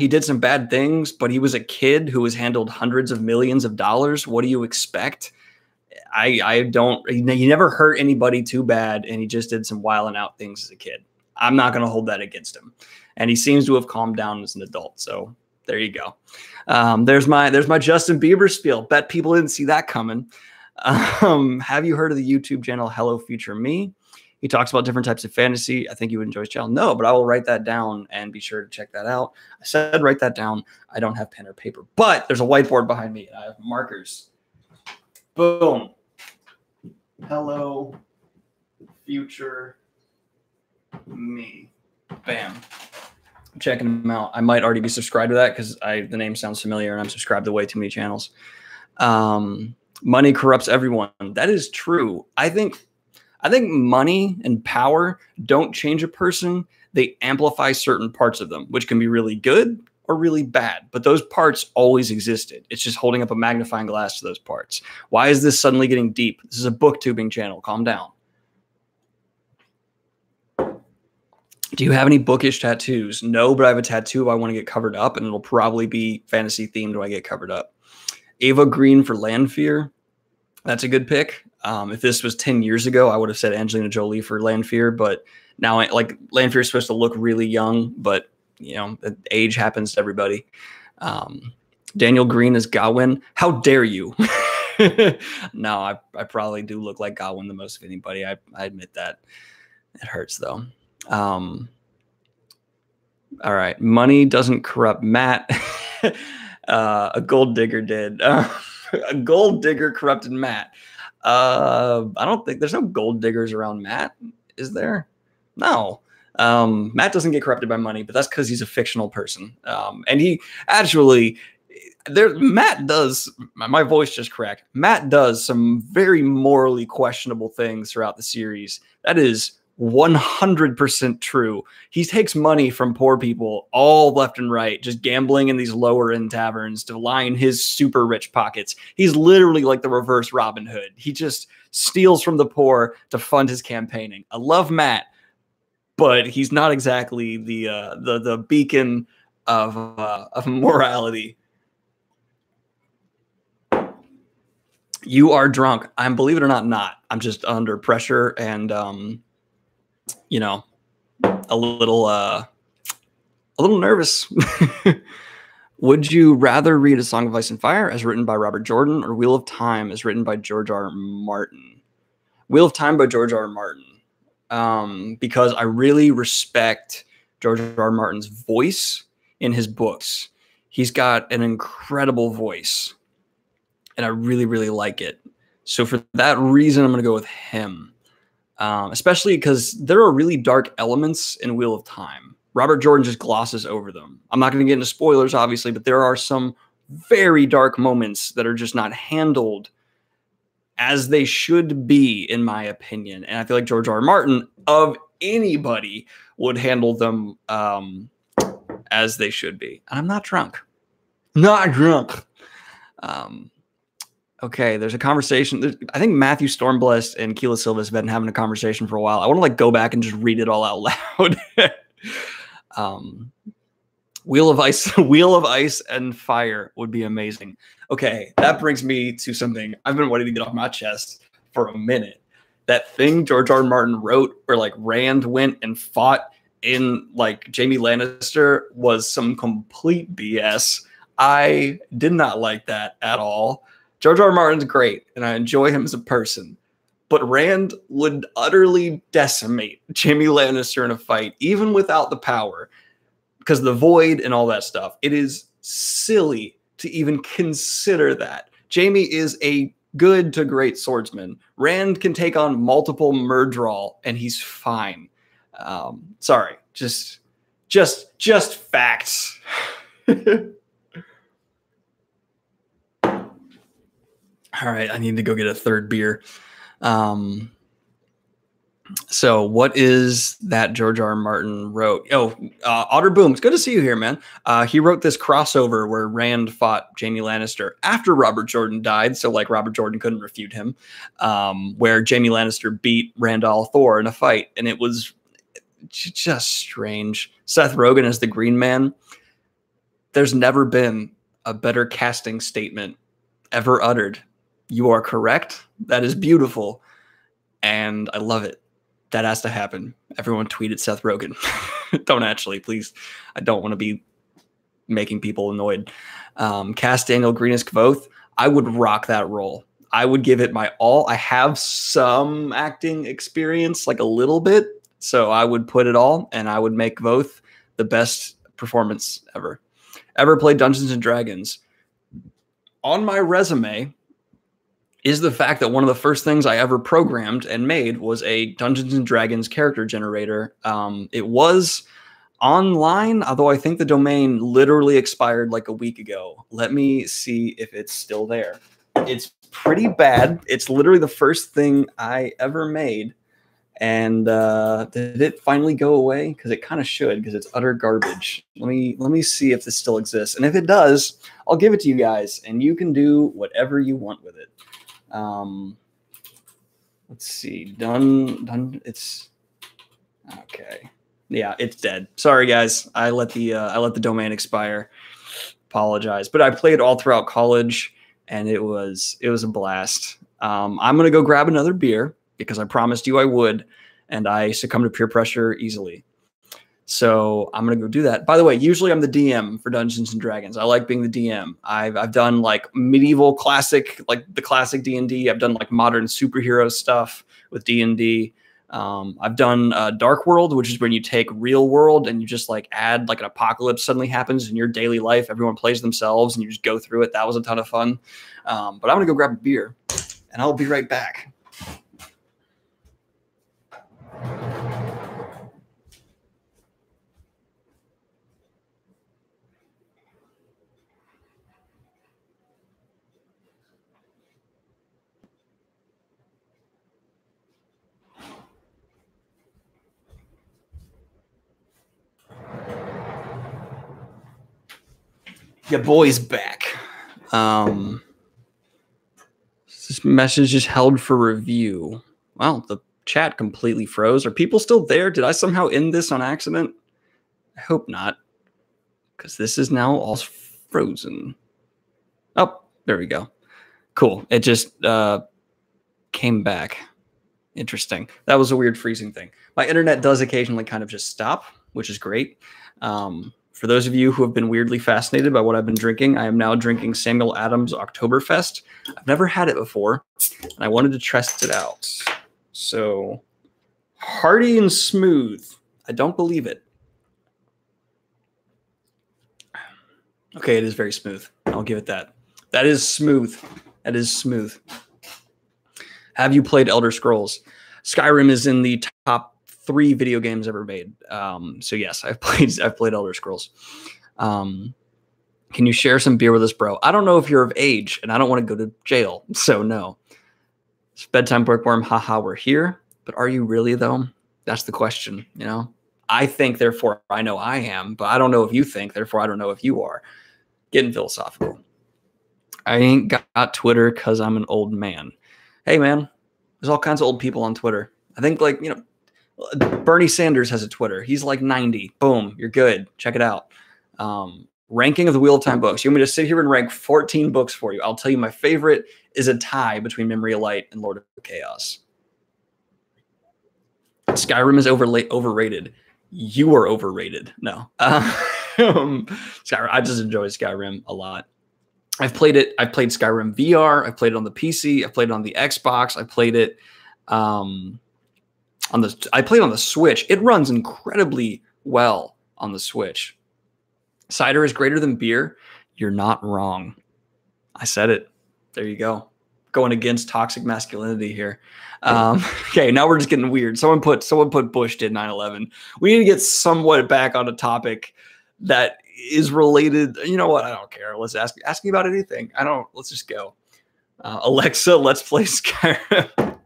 did some bad things, but he was a kid who has handled hundreds of millions of dollars. What do you expect? He never hurt anybody too bad, and he just did some wilding out things as a kid. I'm not going to hold that against him. And he seems to have calmed down as an adult. So there you go. There's my Justin Bieber spiel. Bet people didn't see that coming. Have you heard of the YouTube channel Hello Future Me? He talks about different types of fantasy. I think you would enjoy his channel. No, but I will write that down and be sure to check that out. I said write that down. I don't have pen or paper, but there's a whiteboard behind me. And I have markers. Boom. Hello Future Me. Bam. I'm checking them out. I might already be subscribed to that because the name sounds familiar and I'm subscribed to way too many channels. Money corrupts everyone. That is true. I think money and power don't change a person. They amplify certain parts of them, which can be really good or really bad. But those parts always existed. It's just holding up a magnifying glass to those parts. Why is this suddenly getting deep? This is a booktubing channel. Calm down. Do you have any bookish tattoos? No, but I have a tattoo I want to get covered up, and it'll probably be fantasy themed when I get covered up. Ava Green for Lanfear. That's a good pick. If this was 10 years ago, I would have said Angelina Jolie for Lanfear, but now like Lanfear is supposed to look really young, but you know, age happens to everybody. Daniel Green is Gawain. How dare you? No, I probably do look like Gawain the most of anybody. I admit that. It hurts though. All right. Money doesn't corrupt Matt. A gold digger did. A gold digger corrupted Matt. I don't think there's no gold diggers around Matt. Is there? No. Matt doesn't get corrupted by money, but that's because he's a fictional person. And he actually, Matt does, my voice just cracked. Matt does some very morally questionable things throughout the series. That is 100% true. He takes money from poor people all left and right, just gambling in these lower end taverns to line his super rich pockets. He's literally like the reverse Robin Hood. He just steals from the poor to fund his campaigning. I love Matt, but he's not exactly the beacon of morality. You are drunk. I'm, believe it or not. I'm just under pressure and you know, a little nervous. Would you rather read A Song of Ice and Fire as written by Robert Jordan or Wheel of Time as written by George R. R. Martin? Wheel of Time by George R. R. Martin. Because I really respect George R. R. Martin's voice in his books. He's got an incredible voice, and I really, really like it. So for that reason, I'm going to go with him. Especially because there are really dark elements in Wheel of Time. Robert Jordan just glosses over them. I'm not going to get into spoilers, obviously, but there are some very dark moments that are just not handled as they should be, in my opinion. And I feel like George R. R. Martin, of anybody, would handle them as they should be. And I'm not drunk. Not drunk. Okay, there's a conversation. I think Matthew Stormblessed and Keila Silva have been having a conversation for a while. I want to like go back and just read it all out loud. Wheel of Ice and Fire would be amazing. Okay, that brings me to something I've been wanting to get off my chest for a minute. That thing George R. R. Martin wrote where like Rand went and fought in like Jaime Lannister was some complete BS. I did not like that at all. George R. R. Martin's great, and I enjoy him as a person. But Rand would utterly decimate Jaime Lannister in a fight, even without the power, because of the void and all that stuff. It is silly to even consider that. Jaime is a good to great swordsman. Rand can take on multiple Myrddraal, and he's fine. Sorry, just facts. All right, I need to go get a third beer. So what is that George R. R. Martin wrote? Oh, Otter Boom, it's good to see you here, man. He wrote this crossover where Rand fought Jaime Lannister after Robert Jordan died, so like Robert Jordan couldn't refute him, where Jaime Lannister beat Rand al'Thor in a fight, and it was just strange. Seth Rogen as the Green Man. There's never been a better casting statement ever uttered. You are correct. That is beautiful. And I love it. That has to happen. Everyone tweeted Seth Rogen. Don't actually, please. I don't want to be making people annoyed. Cast Daniel Green as Kvothe. I would rock that role. I would give it my all. I have some acting experience, like a little bit. So I would put it all, and I would make Kvothe the best performance ever. Ever played Dungeons & Dragons. On my resume is the fact that one of the first things I ever programmed and made was a Dungeons & Dragons character generator. It was online, although I think the domain literally expired like a week ago. Let me see if it's still there. It's pretty bad. It's literally the first thing I ever made. And did it finally go away? Because it kind of should, because it's utter garbage. Let me see if this still exists. And if it does, I'll give it to you guys, and you can do whatever you want with it. Let's see. Done. It's okay. Yeah, it's dead. Sorry, guys. I let the domain expire. Apologize. But I played all throughout college, and it was a blast. I'm gonna go grab another beer because I promised you I would, and I succumb to peer pressure easily. So I'm gonna go do that. By the way, usually I'm the DM for Dungeons and Dragons. I like being the DM. I've done like medieval classic, like the classic D&D. I've done like modern superhero stuff with D&D. I've done Dark World, which is when you take real world and you just like add like an apocalypse suddenly happens in your daily life. Everyone plays themselves and you just go through it. That was a ton of fun. But I'm gonna go grab a beer and I'll be right back. Your boy's back. This message is held for review. Wow, the chat completely froze. Are people still there? Did I somehow end this on accident? I hope not, because this is now all frozen. Oh, there we go. Cool. It just came back. Interesting. That was a weird freezing thing. My internet does occasionally kind of just stop, which is great. For those of you who have been weirdly fascinated by what I've been drinking, I am now drinking Samuel Adams Oktoberfest. I've never had it before, and I wanted to test it out. So, hearty and smooth. I don't believe it. Okay, it is very smooth. I'll give it that. That is smooth. That is smooth. Have you played Elder Scrolls? Skyrim is in the top 3 video games ever made. So yes, I've played Elder Scrolls. Can you share some beer with us, bro? I don't know if you're of age, and I don't want to go to jail, so no. It's bedtime bookworm. Haha, we're here. But are you really though? That's the question. You know, I think, therefore I know I am, but I don't know if you think, therefore I don't know if you are. Getting philosophical. I ain't got Twitter because I'm an old man. Hey man, there's all kinds of old people on Twitter. I think, like, you know, Bernie Sanders has a Twitter. He's like 90. Boom, you're good. Check it out. Ranking of the Wheel of Time books. You want me to sit here and rank 14 books for you? I'll tell you my favorite is a tie between Memory of Light and Lord of Chaos. Skyrim is overrated. You are overrated. No. Skyrim, I just enjoy Skyrim a lot. I've played it. I've played Skyrim VR. I've played it on the PC. I've played it on the Xbox. I played it I played on the Switch. It runs incredibly well on the Switch. Cider is greater than beer. You're not wrong. I said it. There you go. Going against toxic masculinity here. Okay, now we're just getting weird. Someone put Bush did 9/11. We need to get somewhat back on a topic that is related. You know what? I don't care. Let's ask me about anything. Let's just go. Alexa, let's play Skyrim.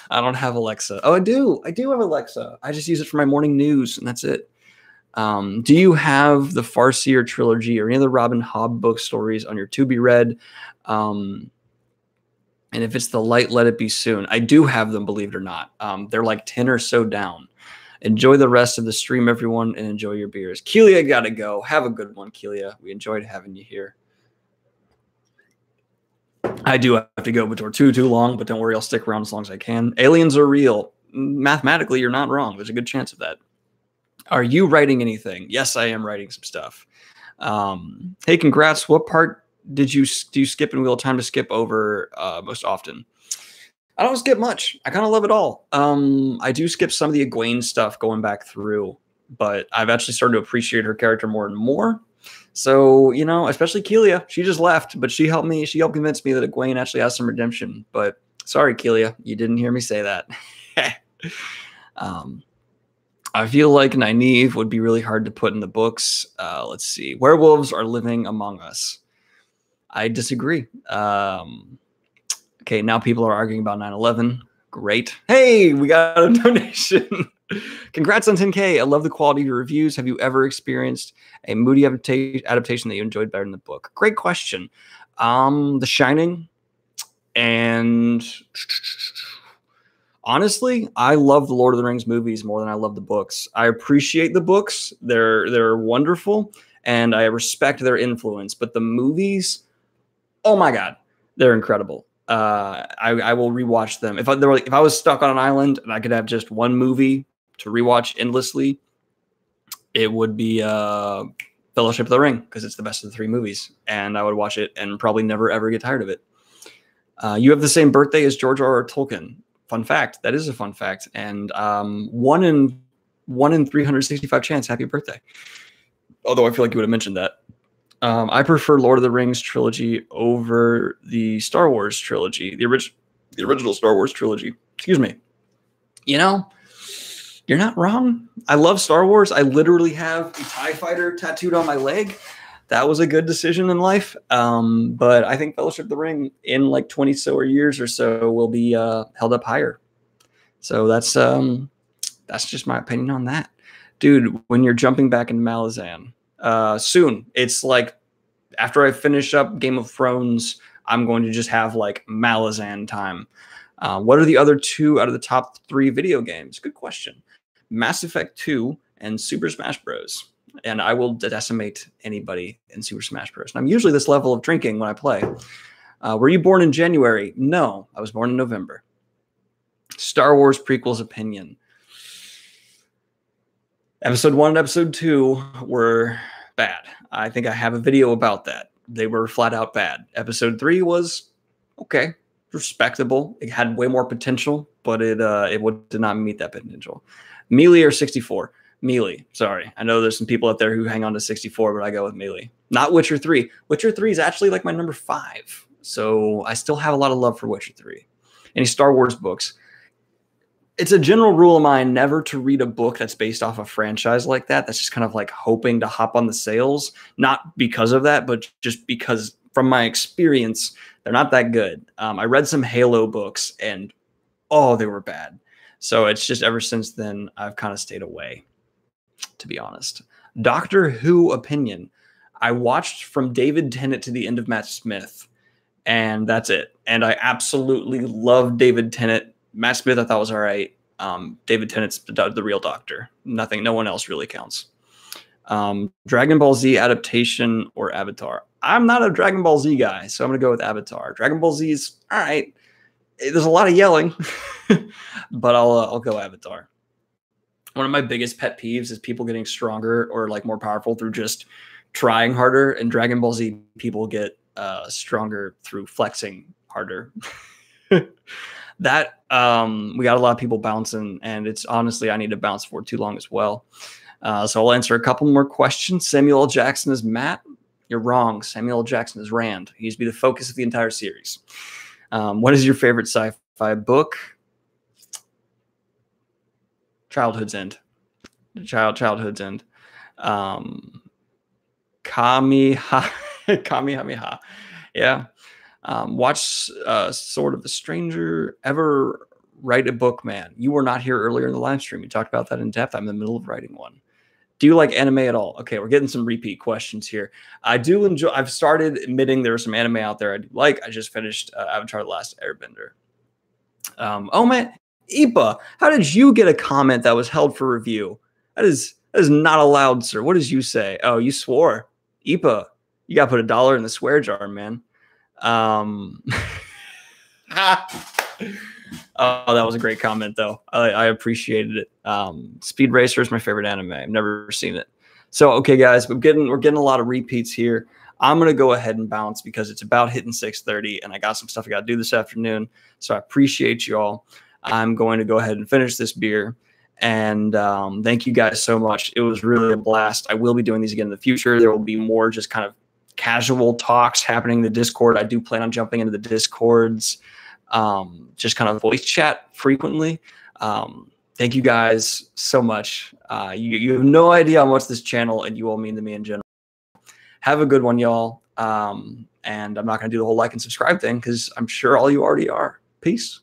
I don't have Alexa. Oh, I do. I do have Alexa. I just use it for my morning news, and that's it. Do you have the Farseer trilogy or any of the Robin Hobb book stories on your to be read? And if it's the light, let it be soon. I do have them, believe it or not. They're like 10 or so down. Enjoy the rest of the stream, everyone, and enjoy your beers. Kelia, gotta go. Have a good one, Kelia. We enjoyed having you here. I do have to go before too long, but don't worry, I'll stick around as long as I can. Aliens are real. Mathematically, you're not wrong. There's a good chance of that. Are you writing anything? Yes, I am writing some stuff. Hey, congrats. What part do you skip in Wheel of Time to skip over most often? I don't skip much. I kind of love it all. I do skip some of the Egwene stuff going back through, but I've actually started to appreciate her character more and more. So, you know, especially Kelia. She just left, but she helped convince me that Egwene actually has some redemption. But sorry, Kelia, you didn't hear me say that. I feel like Nynaeve would be really hard to put in the books. Let's see. Werewolves are living among us. I disagree. Okay, now people are arguing about 9/11. Great. Hey, we got a donation. Congrats on 10K. I love the quality of your reviews. Have you ever experienced a moody adaptation that you enjoyed better than the book? Great question. The Shining and Honestly, I love the Lord of the Rings movies more than I love the books. I appreciate the books. They're wonderful, and I respect their influence. But the movies, oh my God, they're incredible. I will rewatch them. If I was stuck on an island and I could have just one movie to rewatch endlessly, it would be Fellowship of the Ring, because it's the best of the three movies, and I would watch it and probably never ever get tired of it. You have the same birthday as George R. R. Tolkien. Fun fact. That is a fun fact. And 1 in 365 chance. Happy birthday. Although I feel like you would have mentioned that. I prefer Lord of the Rings trilogy over the Star Wars trilogy, the original Star Wars trilogy. Excuse me. You know, you're not wrong. I love Star Wars. I literally have a TIE fighter tattooed on my leg. That was a good decision in life. But I think Fellowship of the Ring in like 20 so years or so will be held up higher. So that's just my opinion on that. Dude, when you're jumping back in Malazan, soon. It's like after I finish up Game of Thrones, I'm going to just have like Malazan time. What are the other 2 out of the top 3 video games? Good question. Mass Effect 2 and Super Smash Bros. And I will decimate anybody in Super Smash Bros. And I'm usually this level of drinking when I play. Were you born in January? No, I was born in November. Star Wars prequels opinion. Episode 1 and Episode 2 were bad. I think I have a video about that. They were flat out bad. Episode 3 was okay, respectable. It had way more potential, but it did not meet that potential. Melee or 64? Melee. Sorry. I know there's some people out there who hang on to 64, but I go with Melee. Not Witcher 3. Witcher 3 is actually like my number 5. So I still have a lot of love for Witcher 3. Any Star Wars books? It's a general rule of mine never to read a book that's based off a franchise like that. That's just kind of like hoping to hop on the sales. Not because of that, but just because from my experience, they're not that good. I read some Halo books and, oh, they were bad. So it's just ever since then, I've kind of stayed away, to be honest. Doctor Who opinion. I watched from David Tennant to the end of Matt Smith, and that's it. And I absolutely love David Tennant. Matt Smith I thought was all right. David Tennant's the real Doctor. No one else really counts. Dragon Ball Z adaptation or Avatar? I'm not a Dragon Ball Z guy, so I'm going to go with Avatar. Dragon Ball Z is all right. There's a lot of yelling, but I'll go Avatar. One of my biggest pet peeves is people getting stronger or like more powerful through just trying harder. And Dragon Ball Z people get stronger through flexing harder. That we got a lot of people bouncing, and it's honestly I need to bounce for too long as well. So I'll answer a couple more questions. Samuel L. Jackson is Matt. You're wrong. Samuel L. Jackson is Rand. He used to be the focus of the entire series. What is your favorite sci-fi book? Childhood's End. Childhood's End. Kamehameha. Yeah. Watch Sword of the Stranger. Ever write a book, man? You were not here earlier in the live stream. We talked about that in depth. I'm in the middle of writing one. Do you like anime at all? Okay, we're getting some repeat questions here. I do enjoy. I've started admitting there are some anime out there I do like. I just finished Avatar: The Last Airbender. Oh man, Ipa, how did you get a comment that was held for review? That is not allowed, sir. What did you say? Oh, you swore. Ipa, you got to put $1 in the swear jar, man. Oh, that was a great comment, though. I appreciated it. Speed Racer is my favorite anime. I've never seen it. So, okay, guys, we're getting a lot of repeats here. I'm going to go ahead and bounce because it's about hitting 6:30, and I got some stuff I got to do this afternoon. So I appreciate you all. I'm going to go ahead and finish this beer. And thank you guys so much. It was really a blast. I will be doing these again in the future. There will be more just kind of casual talks happening in the Discord. I do plan on jumping into the Discords, just kind of voice chat frequently. Thank you guys so much. You have no idea how much this channel and you all mean to me in general. Have a good one, y'all. And I'm not going to do the whole like and subscribe thing because I'm sure all you already are. Peace.